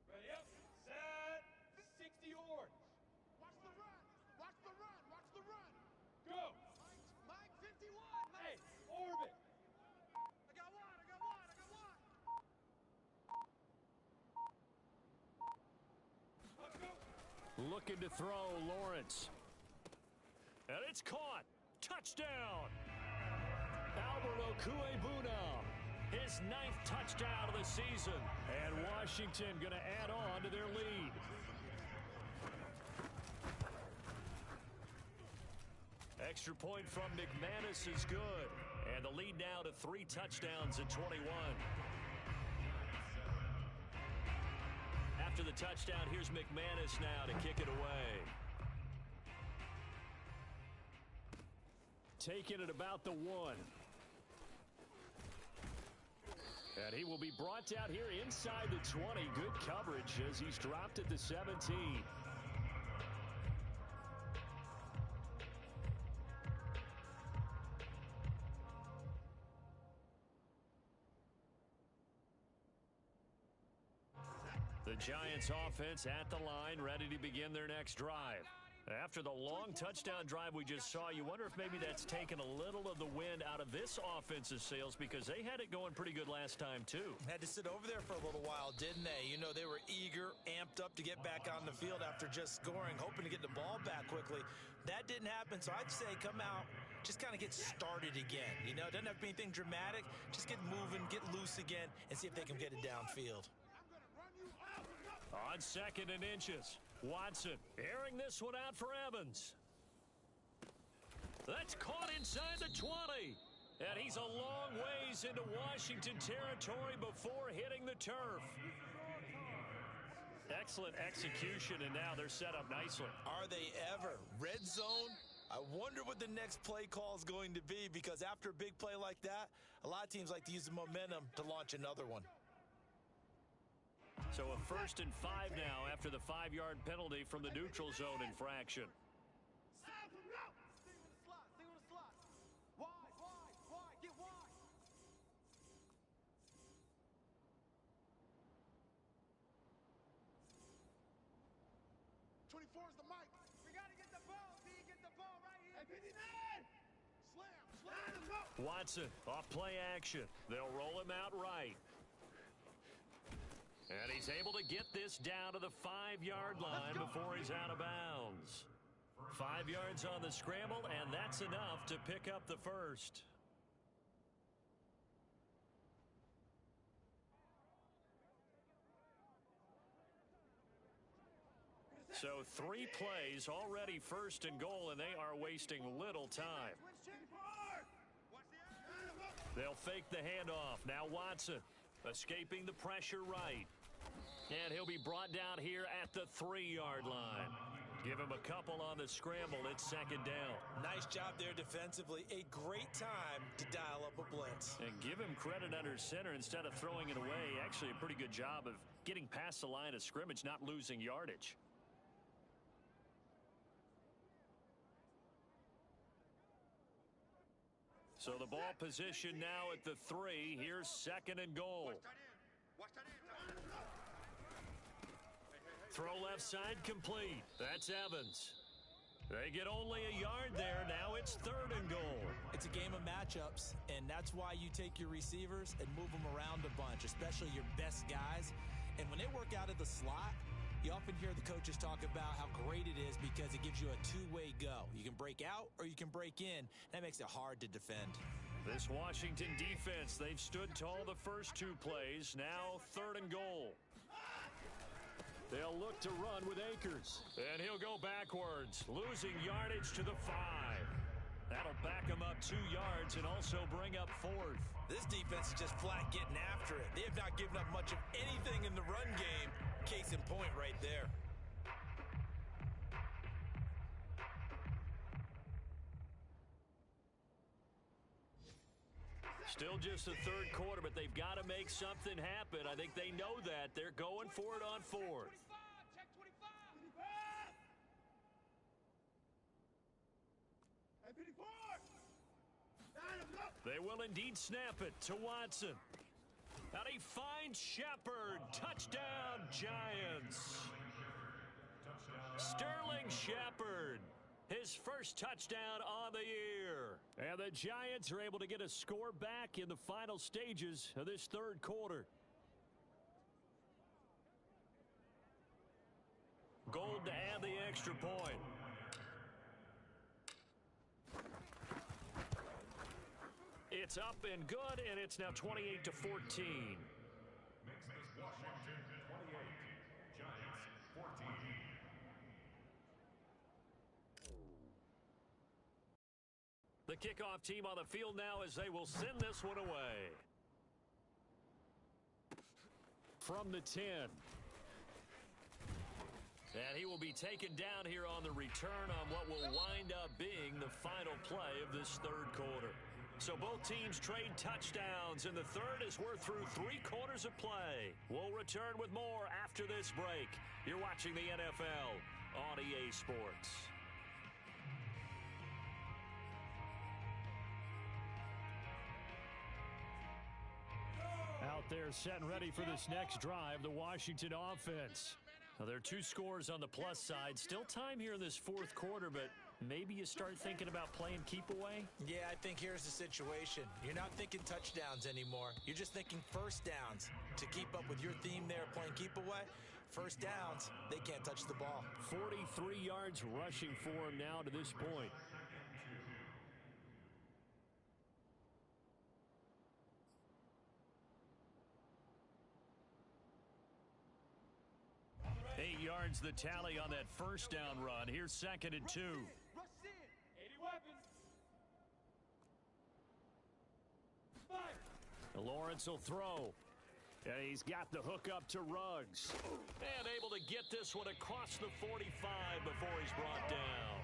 Ready up. Set. 60 orange. Watch the run. Go. Mike 51. Hey, orbit. I got one. Let's go. Looking to throw, Lawrence. And it's caught. Touchdown. Alberto Cuebuna. His 9th touchdown of the season. And Washington going to add on to their lead. Extra point from McManus is good. And the lead now to 3 touchdowns at 21. After the touchdown, here's McManus now to kick it away. Taking it about the 1. And he will be brought down here inside the 20. Good coverage as he's dropped at the 17. The Giants offense at the line, ready to begin their next drive. After the long touchdown drive we just saw, you wonder if maybe that's taken a little of the wind out of this offense's sails because they had it going pretty good last time, too. Had to sit over there for a little while, didn't they? They were eager, amped up to get back on the field after just scoring, hoping to get the ball back quickly. That didn't happen, so I'd say come out, just kind of get started again. It doesn't have to be anything dramatic. Just get moving, get loose again, and see if they can get it downfield. On second and inches, Watson airing this one out for Evans. That's caught inside the 20. And he's a long ways into Washington territory before hitting the turf. Excellent execution, and now they're set up nicely. Are they ever? Red zone? I wonder what the next play call is going to be, because after a big play like that, a lot of teams like to use the momentum to launch another one. So a 1st and 5 now after the 5-yard penalty from the neutral zone infraction. Stay with the slot. Wide. Get wide. 24 is the mic. We got to get the ball, B. Get the ball right here. Hey, 59. Slam. Watson off play action. They'll roll him out right. And he's able to get this down to the 5-yard line before he's out of bounds. 5 yards on the scramble, and that's enough to pick up the first. So 3 plays, already 1st and goal, and they are wasting little time. They'll fake the handoff. Now Watson escaping the pressure right. And he'll be brought down here at the 3-yard line. Give him a couple on the scramble. It's second down. Nice job there defensively. A great time to dial up a blitz. And give him credit under center instead of throwing it away. Actually, a pretty good job of getting past the line of scrimmage, not losing yardage. So the ball position now at the 3. Here's second and goal. Throw left side complete. That's Evans. They get only a yard there. Now it's third and goal. It's a game of matchups, and that's why you take your receivers and move them around a bunch, especially your best guys. And when they work out of the slot, you often hear the coaches talk about how great it is because it gives you a two-way go. You can break out or you can break in. That makes it hard to defend. This Washington defense, they've stood tall the first 2 plays. Now third and goal. They'll look to run with Akers. And he'll go backwards, losing yardage to the 5. That'll back him up 2 yards and also bring up 4th. This defense is just flat getting after it. They have not given up much of anything in the run game. Case in point right there. Still just the third quarter, but they've got to make something happen. I think they know that. They're going for it on 4th. Check 25. They will indeed snap it to Watson. And he finds Shepard. Touchdown, Giants. Sterling Shepard. His first touchdown on the year. And the Giants are able to get a score back in the final stages of this third quarter. Gold to add the extra point. It's up and good, and it's now 28-14. Makes this Washington 28, Giants 14. The kickoff team on the field now as they will send this one away. From the 10. And he will be taken down here on the return on what will wind up being the final play of this third quarter. So both teams trade touchdowns, and the third is we're through 3 quarters of play. We'll return with more after this break. You're watching the NFL on EA Sports. Out there set and ready for this next drive, the Washington offense. Now, there are 2 scores on the plus side. Still time here in this fourth quarter, but maybe you start thinking about playing keep away? Yeah, I think here's the situation. You're not thinking touchdowns anymore. You're just thinking first downs. To keep up with your theme there, playing keep away, first downs, they can't touch the ball. 43 yards rushing for him now to this point. Yards the tally on that first down run. Here's second and 2. Rush in. 80 weapons. 5. Lawrence will throw. And he's got the hook up to Ruggs. And able to get this one across the 45 before he's brought down.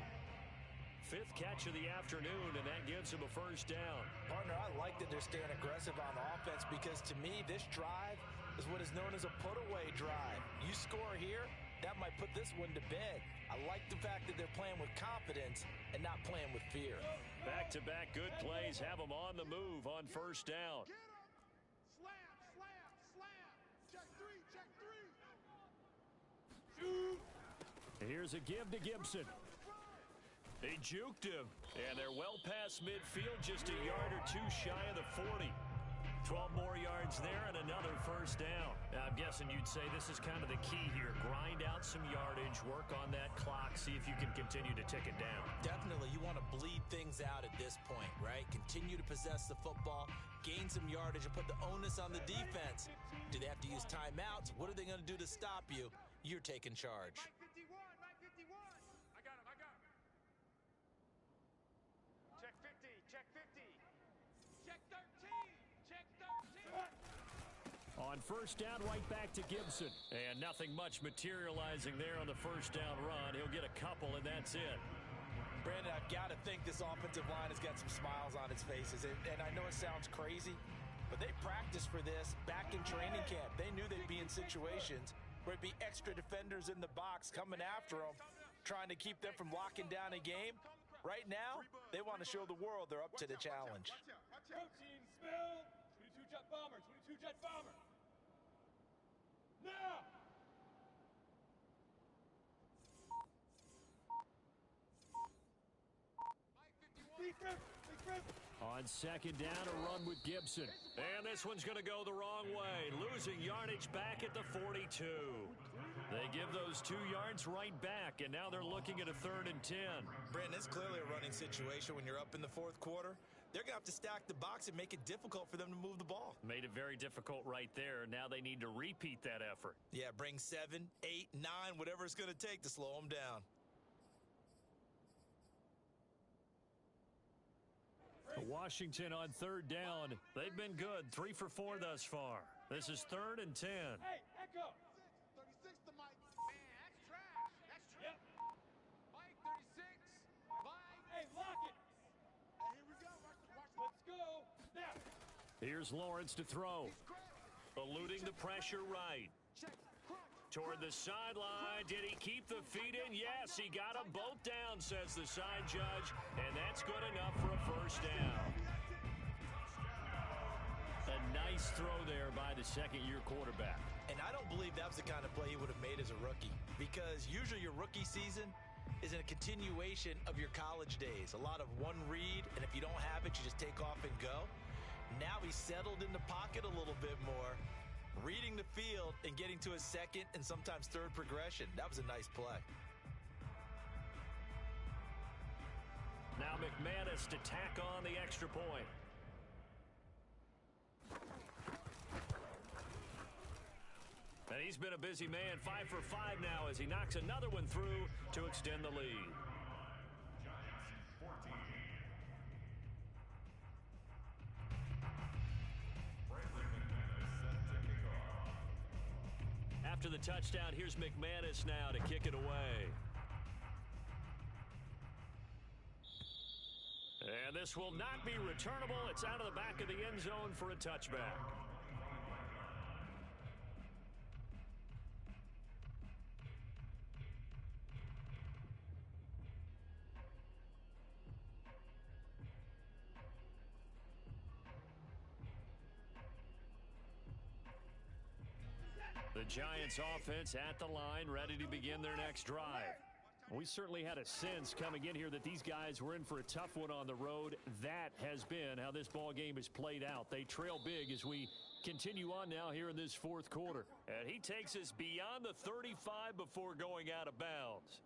5th catch of the afternoon, and that gives him a first down. Partner, I like that they're staying aggressive on offense because to me, this drive is what is known as a put-away drive. You score here, that might put this one to bed. I like the fact that they're playing with confidence and not playing with fear. Back-to-back good plays have them on the move on first down. Get him. Slam, slam, slam. Check 3, check 3. Shoot. Here's a give to Gibson. They juked him, and they're well past midfield, just a yard or 2 shy of the 40. 12 more yards there and another first down. Now, I'm guessing you'd say this is kind of the key here. Grind out some yardage, work on that clock, see if you can continue to tick it down. Definitely, you want to bleed things out at this point, right? Continue to possess the football, gain some yardage, and put the onus on the defense. Do they have to use timeouts? What are they going to do to stop you? You're taking charge. Mike 51, Mike 51. I got him, I got him. Check 50, check 50. Check 13, check 13. On first down, right back to Gibson. And nothing much materializing there on the first down run. He'll get a couple, and that's it. Brandon, I've got to think this offensive line has got some smiles on its faces. And I know it sounds crazy, but they practiced for this back in training camp. They knew they'd be in situations where it'd be extra defenders in the box coming after them, trying to keep them from locking down a game. Right now, they want to show the world they're up to the challenge. Protein spill. 22 jet bomber. 22 jet bomber. Now. On second down, a run with Gibson. And this one's going to go the wrong way. Losing yardage back at the 42. They give those 2 yards right back, and now they're looking at a 3rd and 10. Brandon, it's clearly a running situation when you're up in the fourth quarter. They're going to have to stack the box and make it difficult for them to move the ball. Made it very difficult right there. Now they need to repeat that effort. Yeah, bring 7, 8, 9, whatever it's going to take to slow them down. Washington on 3rd down. They've been good. 3 for 4 thus far. This is 3rd and 10. Hey, Echo. 36 to Mike. Man, that's trash. That's trash. Yep. Mike, 36. Mike. Hey, lock it. Hey, here we go. Watch. Let's go. Snap. Here's Lawrence to throw. Eluding the pressure right. Check. Crunch. Toward the sideline. Did he keep the feet in? Yes, he got them both down, says the side judge. And that's good enough for a first down. A nice throw there by the second-year quarterback. And I don't believe that was the kind of play he would have made as a rookie, because usually your rookie season is a continuation of your college days. A lot of one read, and if you don't have it, you just take off and go. Now he's settled in the pocket a little bit more, reading the field and getting to his second and sometimes third progression. That was a nice play. Now McManus to tack on the extra point. And he's been a busy man, 5 for 5 now as he knocks another one through to extend the lead. After the touchdown, here's McManus now to kick it away. And this will not be returnable. It's out of the back of the end zone for a touchback. The Giants offense at the line, ready to begin their next drive. We certainly had a sense coming in here that these guys were in for a tough one on the road. That has been how this ball game is played out. They trail big as we continue on now here in this fourth quarter. And he takes us beyond the 35 before going out of bounds.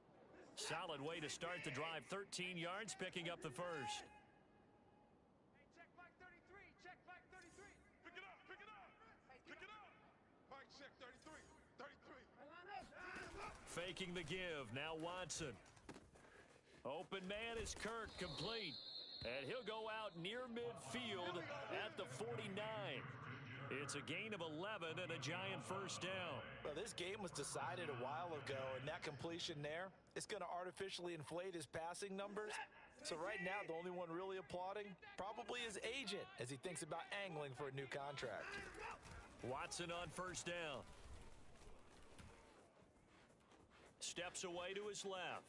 Solid way to start the drive. 13 yards, picking up the first. Hey, check Mike 33. Check Mike 33. Pick it up. Pick it up. Pick it up. Mike, check 33. 33. Faking the give. Now Watson. Open man is Kirk, complete. And he'll go out near midfield at the 49. It's a gain of 11 and a Giant first down. Well, this game was decided a while ago, and that completion there, it's going to artificially inflate his passing numbers. So right now, the only one really applauding probably his agent as he thinks about angling for a new contract. Watson on first down. Steps away to his left.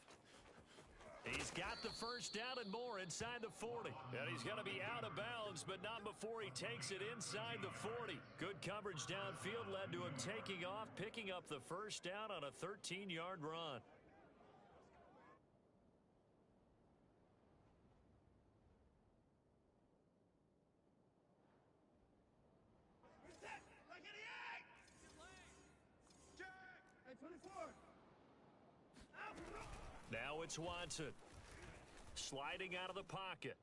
He's got the first down and more inside the 40. And he's going to be out of bounds, but not before he takes it inside the 40. Good coverage downfield led to him taking off, picking up the first down on a 13-yard run. Now it's Watson. Sliding out of the pocket.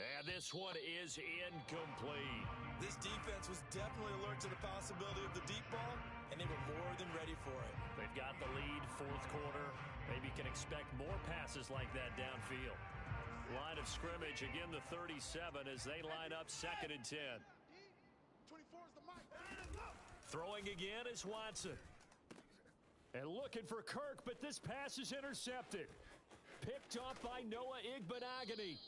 And this one is incomplete. This defense was definitely alert to the possibility of the deep ball, and they were more than ready for it. They've got the lead, fourth quarter. Maybe can expect more passes like that downfield. Line of scrimmage, again the 37 as they line up 2nd and 10. 24 is the Mike. Throwing again is Watson. And looking for Kirk, but this pass is intercepted. Picked off by Noah Igbenogany.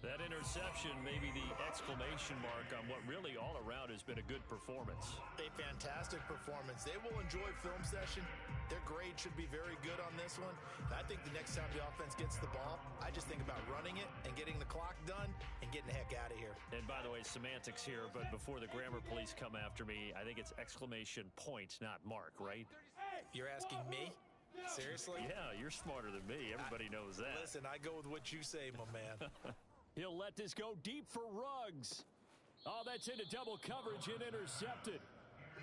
That interception may be the exclamation mark on what really all around has been a good performance. A fantastic performance. They will enjoy film session. Their grade should be very good on this one. And I think the next time the offense gets the ball, I just think about running it and getting the clock done and getting the heck out of here. And by the way, semantics here, but before the grammar police come after me, I think it's exclamation point, not mark, right? You're asking me? Seriously? Yeah, you're smarter than me. Everybody knows that. Listen, I go with what you say, my man. He'll let this go deep for Ruggs. Oh, that's into double coverage and intercepted.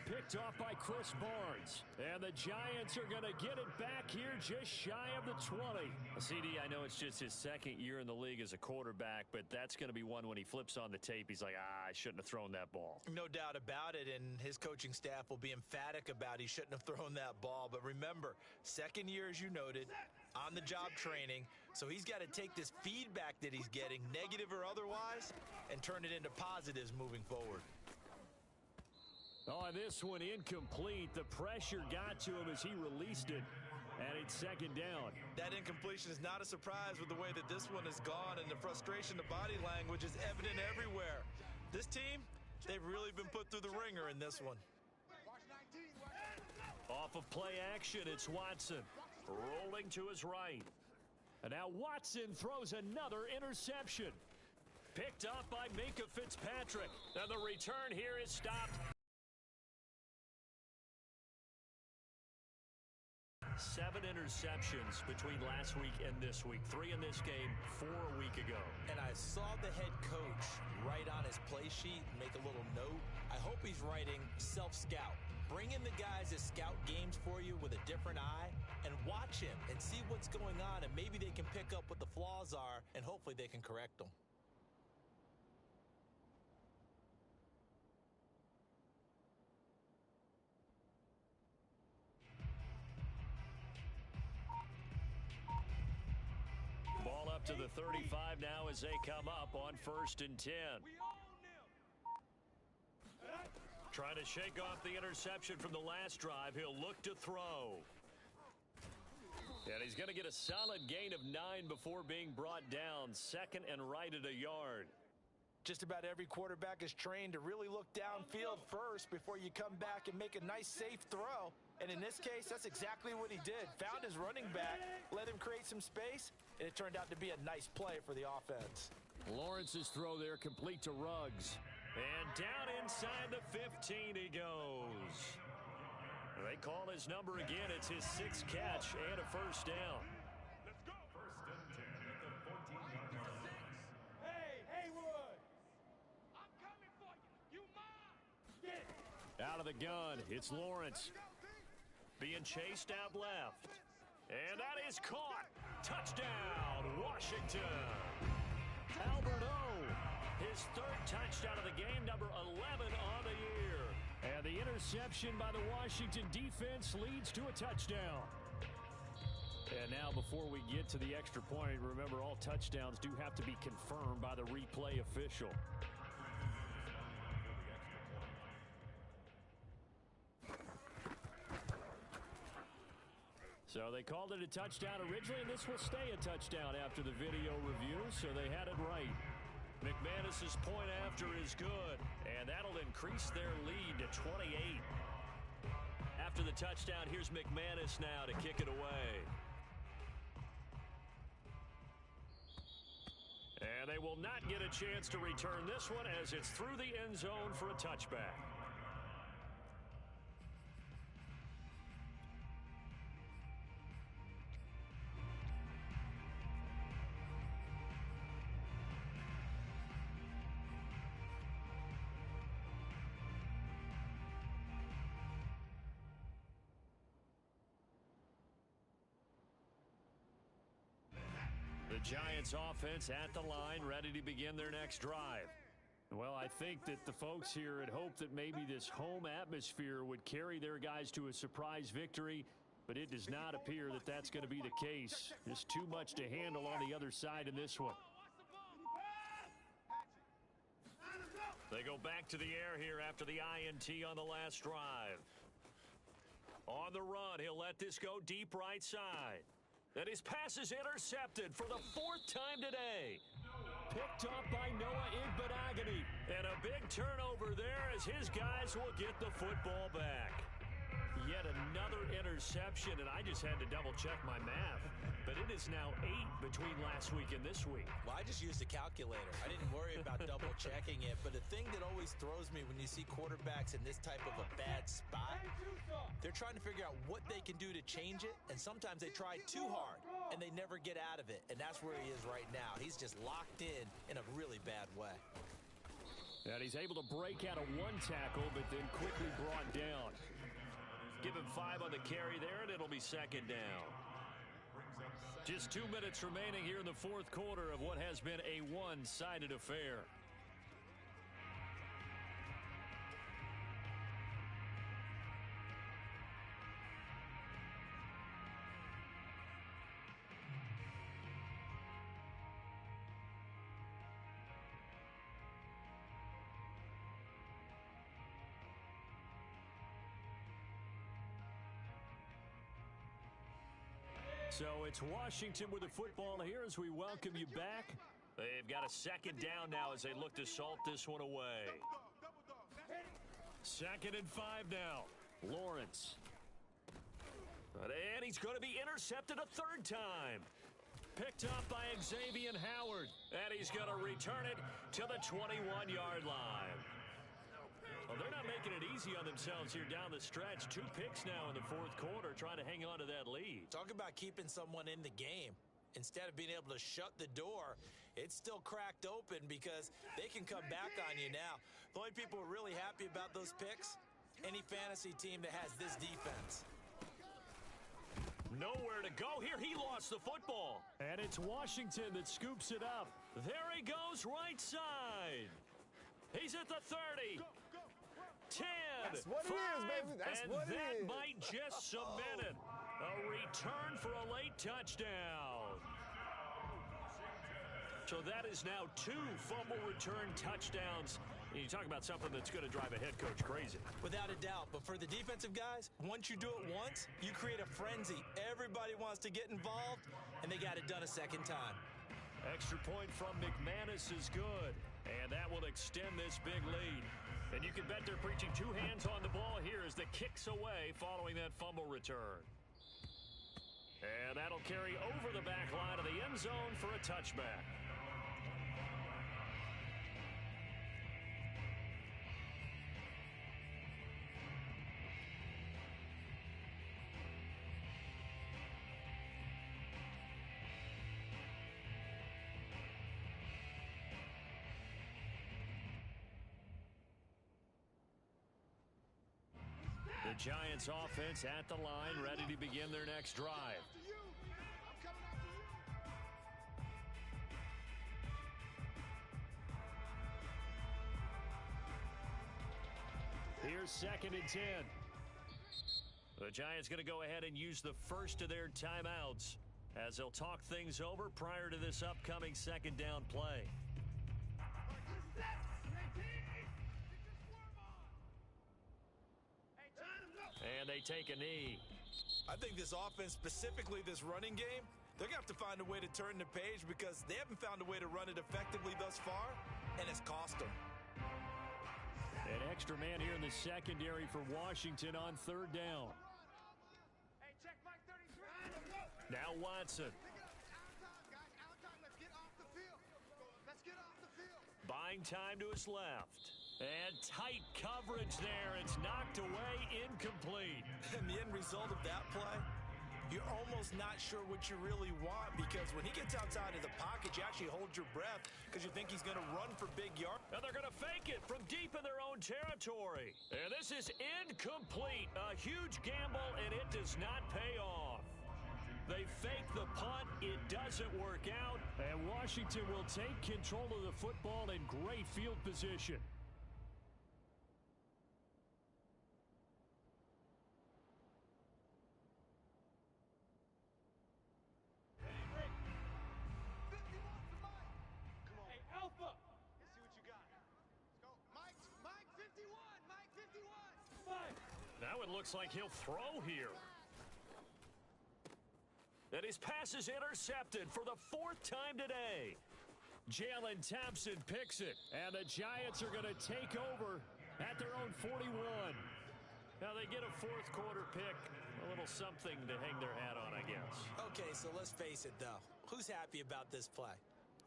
Picked off by Chris Barnes. And the Giants are going to get it back here just shy of the 20. CD, I know it's just his second year in the league as a quarterback, but that's going to be one when he flips on the tape. He's like, I shouldn't have thrown that ball. No doubt about it, and his coaching staff will be emphatic about he shouldn't have thrown that ball. But remember, second year, as you noted, on-the-job training, so he's got to take this feedback that he's getting, negative or otherwise, and turn it into positives moving forward. Oh, and this one incomplete. The pressure got to him as he released it, and it's second down. That incompletion is not a surprise with the way that this one has gone, and the frustration, the body language is evident everywhere. This team, they've really been put through the ringer in this one. Off of play action, it's Watson. Rolling to his right. And now Watson throws another interception. Picked up by Minkah Fitzpatrick. And the return here is stopped. 7 interceptions between last week and this week. 3 in this game, 4 a week ago. And I saw the head coach write on his play sheet, make a little note. I hope he's writing self-scout. Bring in the guys that scout games for you with a different eye and watch him and see what's going on, and maybe they can pick up what the flaws are, and hopefully they can correct them. Ball up to the 35 now as they come up on 1st and 10. Trying to shake off the interception from the last drive. He'll look to throw. And he's going to get a solid gain of 9 before being brought down. Second and right at a yard. Just about every quarterback is trained to really look downfield first before you come back and make a nice, safe throw. And in this case, that's exactly what he did. Found his running back, let him create some space, and it turned out to be a nice play for the offense. Lawrence's throw there complete to Ruggs. And down inside the 15 he goes. They call his number again. It's his 6th catch and a first down. Let's go. 1st and 10 at the 14-yard line. Hey, Haywood! I'm coming for you. You mine. Get it. Out of the gun, it's Lawrence. Being chased out left. And that is caught. Touchdown, Washington. Albert O, his 3rd touchdown of the game, number 11 on the year. And the interception by the Washington defense leads to a touchdown. And now before we get to the extra point, remember all touchdowns do have to be confirmed by the replay official. So they called it a touchdown originally, and this will stay a touchdown after the video review, so they had it right. McManus's point after is good, and that'll increase their lead to 28. After the touchdown, here's McManus now to kick it away. And they will not get a chance to return this one as it's through the end zone for a touchback. The Giants offense at the line, ready to begin their next drive. Well, I think that the folks here had hoped that maybe this home atmosphere would carry their guys to a surprise victory, but it does not appear that that's going to be the case. There's too much to handle on the other side in this one. They go back to the air here after the INT on the last drive. On the run, he'll let this go deep right side. And his pass is intercepted for the 4th time today. Picked up by Noah Igbenogany. And a big turnover there as his guys will get the football back. Yet another interception, and I just had to double-check my math. But it is now 8 between last week and this week. Well, I just used a calculator. I didn't worry about double-checking it. But the thing that always throws me when you see quarterbacks in this type of a bad spot, they're trying to figure out what they can do to change it. And sometimes they try too hard, and they never get out of it. And that's where he is right now. He's just locked in a really bad way. And he's able to break out of one tackle, but then quickly brought down. Give him 5 on the carry there, and it'll be 2nd down. Just 2 minutes remaining here in the 4th quarter of what has been a one-sided affair. So it's Washington with the football here as we welcome you back. They've got a 2nd down now as they look to salt this one away. 2nd and 5 now. Lawrence. And he's going to be intercepted a 3rd time. Picked up by Xavier Howard. And he's going to return it to the 21-yard line. Well, they're not making it easy on themselves here down the stretch. 2 picks now in the 4th quarter, trying to hang on to that lead. Talk about keeping someone in the game. Instead of being able to shut the door, it's still cracked open because they can come back on you now. The only people who are really happy about those picks, any fantasy team that has this defense. Nowhere to go here. He lost the football. And it's Washington that scoops it up. There he goes, right side. He's at the 30. 10, That's what 5, it is, baby. That's and what it that is. might just cement it. A return for a late touchdown. So that is now 2 fumble return touchdowns. And you talk about something that's going to drive a head coach crazy. Without a doubt. But for the defensive guys, once you do it once, you create a frenzy. Everybody wants to get involved, and they got it done a 2nd time. Extra point from McManus is good. And that will extend this big lead. And you can bet they're preaching 2 hands on the ball here as the kick's away following that fumble return. And that'll carry over the back line of the end zone for a touchback. The Giants offense at the line, ready to begin their next drive. Here's 2nd and 10. The Giants going to go ahead and use the first of their timeouts as they'll talk things over prior to this upcoming 2nd down play. And they take a knee. I think this offense, specifically this running game, they're going to have to find a way to turn the page because they haven't found a way to run it effectively thus far, and it's cost them. An extra man here in the secondary for Washington on 3rd down. Hey, check Mike 33. Now Watson. Let's get off the field. Let's get off the field. Buying time to his left. And tight coverage there. It's knocked away, incomplete. And the end result of that play, you're almost not sure what you really want because when he gets outside of the pocket, you actually hold your breath because you think he's going to run for big yards. And they're going to fake it from deep in their own territory. And this is incomplete. A huge gamble, and it does not pay off. They fake the punt. It doesn't work out. And Washington will take control of the football in great field position. Hey, Alpha. Let's see what you got. Let's go. it looks like he'll throw here. And his pass is intercepted for the 4th time today. Jalen Thompson picks it, and the Giants are going to take over at their own 41. Now they get a 4th quarter pick, a little something to hang their hat on, I guess. Okay, so let's face it, though. Who's happy about this play?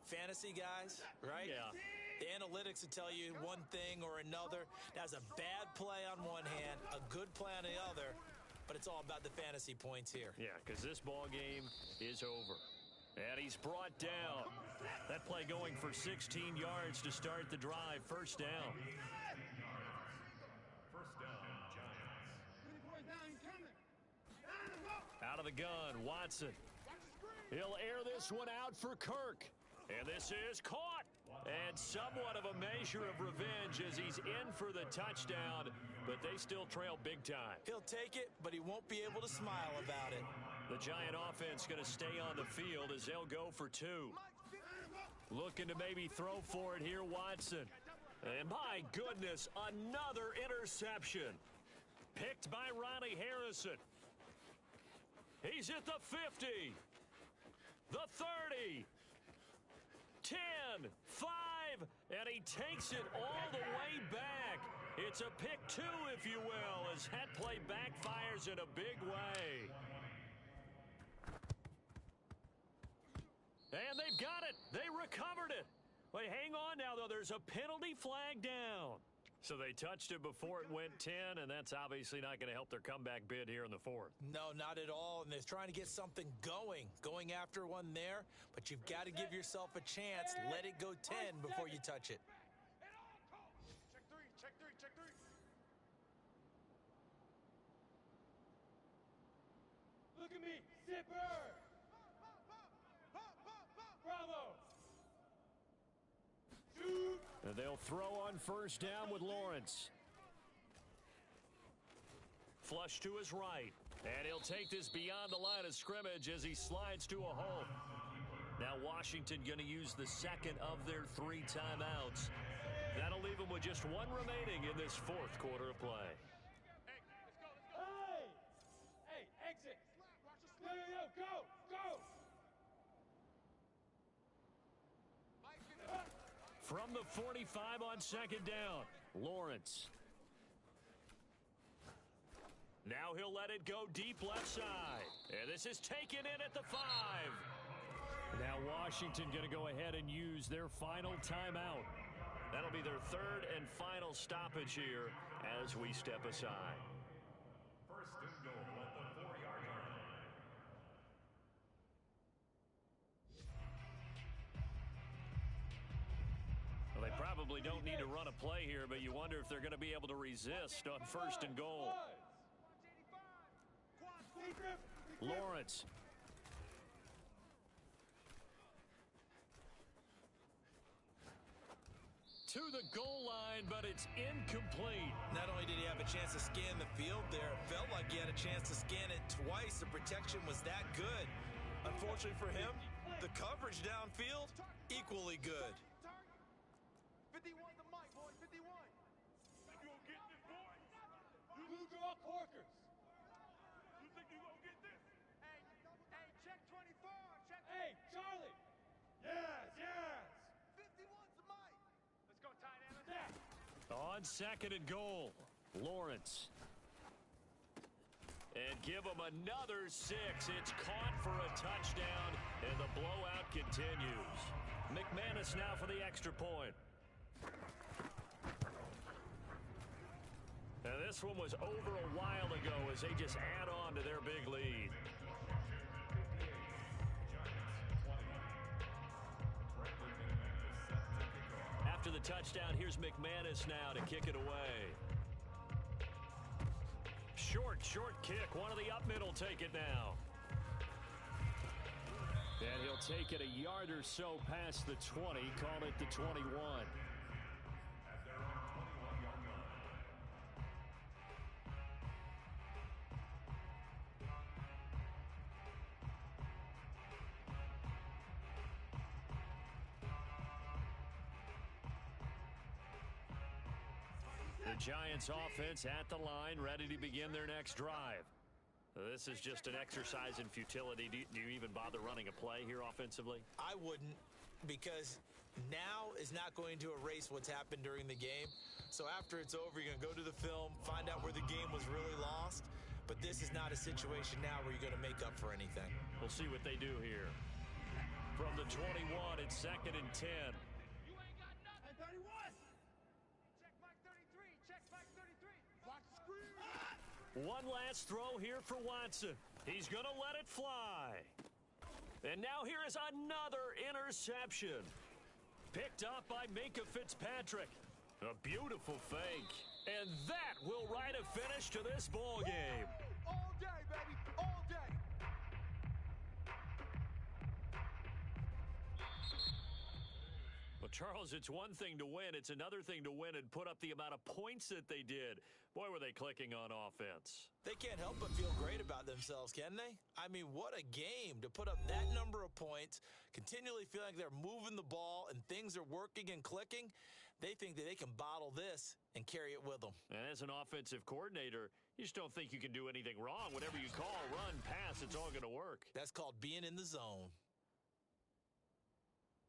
Fantasy guys, right? Yeah. The analytics will tell you one thing or another. That's a bad play on one hand, a good play on the other, but it's all about the fantasy points here. Yeah, because this ball game is over. And he's brought down. That play going for 16 yards to start the drive. First down. First down, Giants. Out of the gun, Watson. He'll air this one out for Kirk. And this is caught. And somewhat of a measure of revenge as he's in for the touchdown, but they still trail big time. He'll take it, but he won't be able to smile about it. The Giant offense going to stay on the field as they'll go for 2. Looking to maybe throw for it here, Watson. And my goodness, another interception. Picked by Ronnie Harrison. He's at the 50. The 30. 10, 5, and he takes it all the way back. It's a pick 2, if you will, as that play backfires in a big way. And they've got it. They recovered it. Wait, hang on now, though. There's a penalty flag down. So they touched it before it went 10, and that's obviously not going to help their comeback bid here in the 4th. No, not at all, and they're trying to get something going after one there, but you've got to give yourself a chance. Let it go 10 before you touch it. Check three, check three, check three. Look at me, zipper. Bravo. Shoot. And they'll throw on first down with Lawrence. Flush to his right. And he'll take this beyond the line of scrimmage as he slides to a hole. Now Washington going to use the second of their 3 timeouts. That'll leave them with just 1 remaining in this 4th quarter of play. Hey, let's go, let's go. Hey, exit. Yo, go. From the 45 on second down, Lawrence. Now he'll let it go deep left side. And this is taken in at the 5. Now Washington going to go ahead and use their final timeout. That'll be their 3rd and final stoppage here as we step aside. First and goal at the 4-yard line. Well, they probably don't need to run a play here, but you wonder if they're going to be able to resist on first and goal. Lawrence. To the goal line, but it's incomplete. Not only did he have a chance to scan the field there, it felt like he had a chance to scan it twice. The protection was that good. Unfortunately for him, the coverage downfield, equally good. 51 the mic, boys, 51. You gonna get this, boy? You draw corkers. You think you gonna get this? Hey, check 24, check. Hey, Charlie. Yes. 51's the mic. Let's go, tight end. Yeah. On second and goal, Lawrence. And give him another 6. It's caught for a touchdown, and the blowout continues. McManus now for the extra point. And this one was over a while ago as they just add on to their big lead. After the touchdown, here's McManus now to kick it away. Short kick. One of the up mid will take it now. And he'll take it a yard or so past the 20, call it the 21. The Giants offense at the line, ready to begin their next drive. This is just an exercise in futility. Do you even bother running a play here offensively? I wouldn't, because now is not going to erase what's happened during the game. So after it's over, you're going to go to the film, find out where the game was really lost. But this is not a situation now where you're going to make up for anything. We'll see what they do here. From the 21, it's 2nd and 10. You ain't got nothing. 31. Check Mike 33. Check Mike 33. Watch the screen. One last throw here for Watson. He's going to let it fly. And now here is another interception. Picked up by Minkah Fitzpatrick. A beautiful fake. And that will write a finish to this ball game. All day, baby. All day. Well, Charles, it's one thing to win. It's another thing to win and put up the amount of points that they did. Boy, were they clicking on offense. They can't help but feel great about themselves, can they? I mean, what a game to put up that number of points, continually feel like they're moving the ball and things are working and clicking. They think that they can bottle this and carry it with them. And as an offensive coordinator, you just don't think you can do anything wrong. Whatever you call, run, pass, it's all going to work. That's called being in the zone.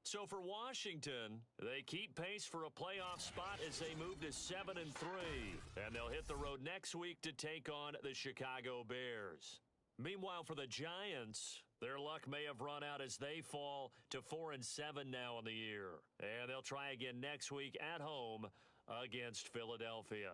So for Washington, they keep pace for a playoff spot as they move to 7-3. And they'll hit the road next week to take on the Chicago Bears. Meanwhile, for the Giants, their luck may have run out as they fall to 4-7 now in the year. And they'll try again next week at home against Philadelphia.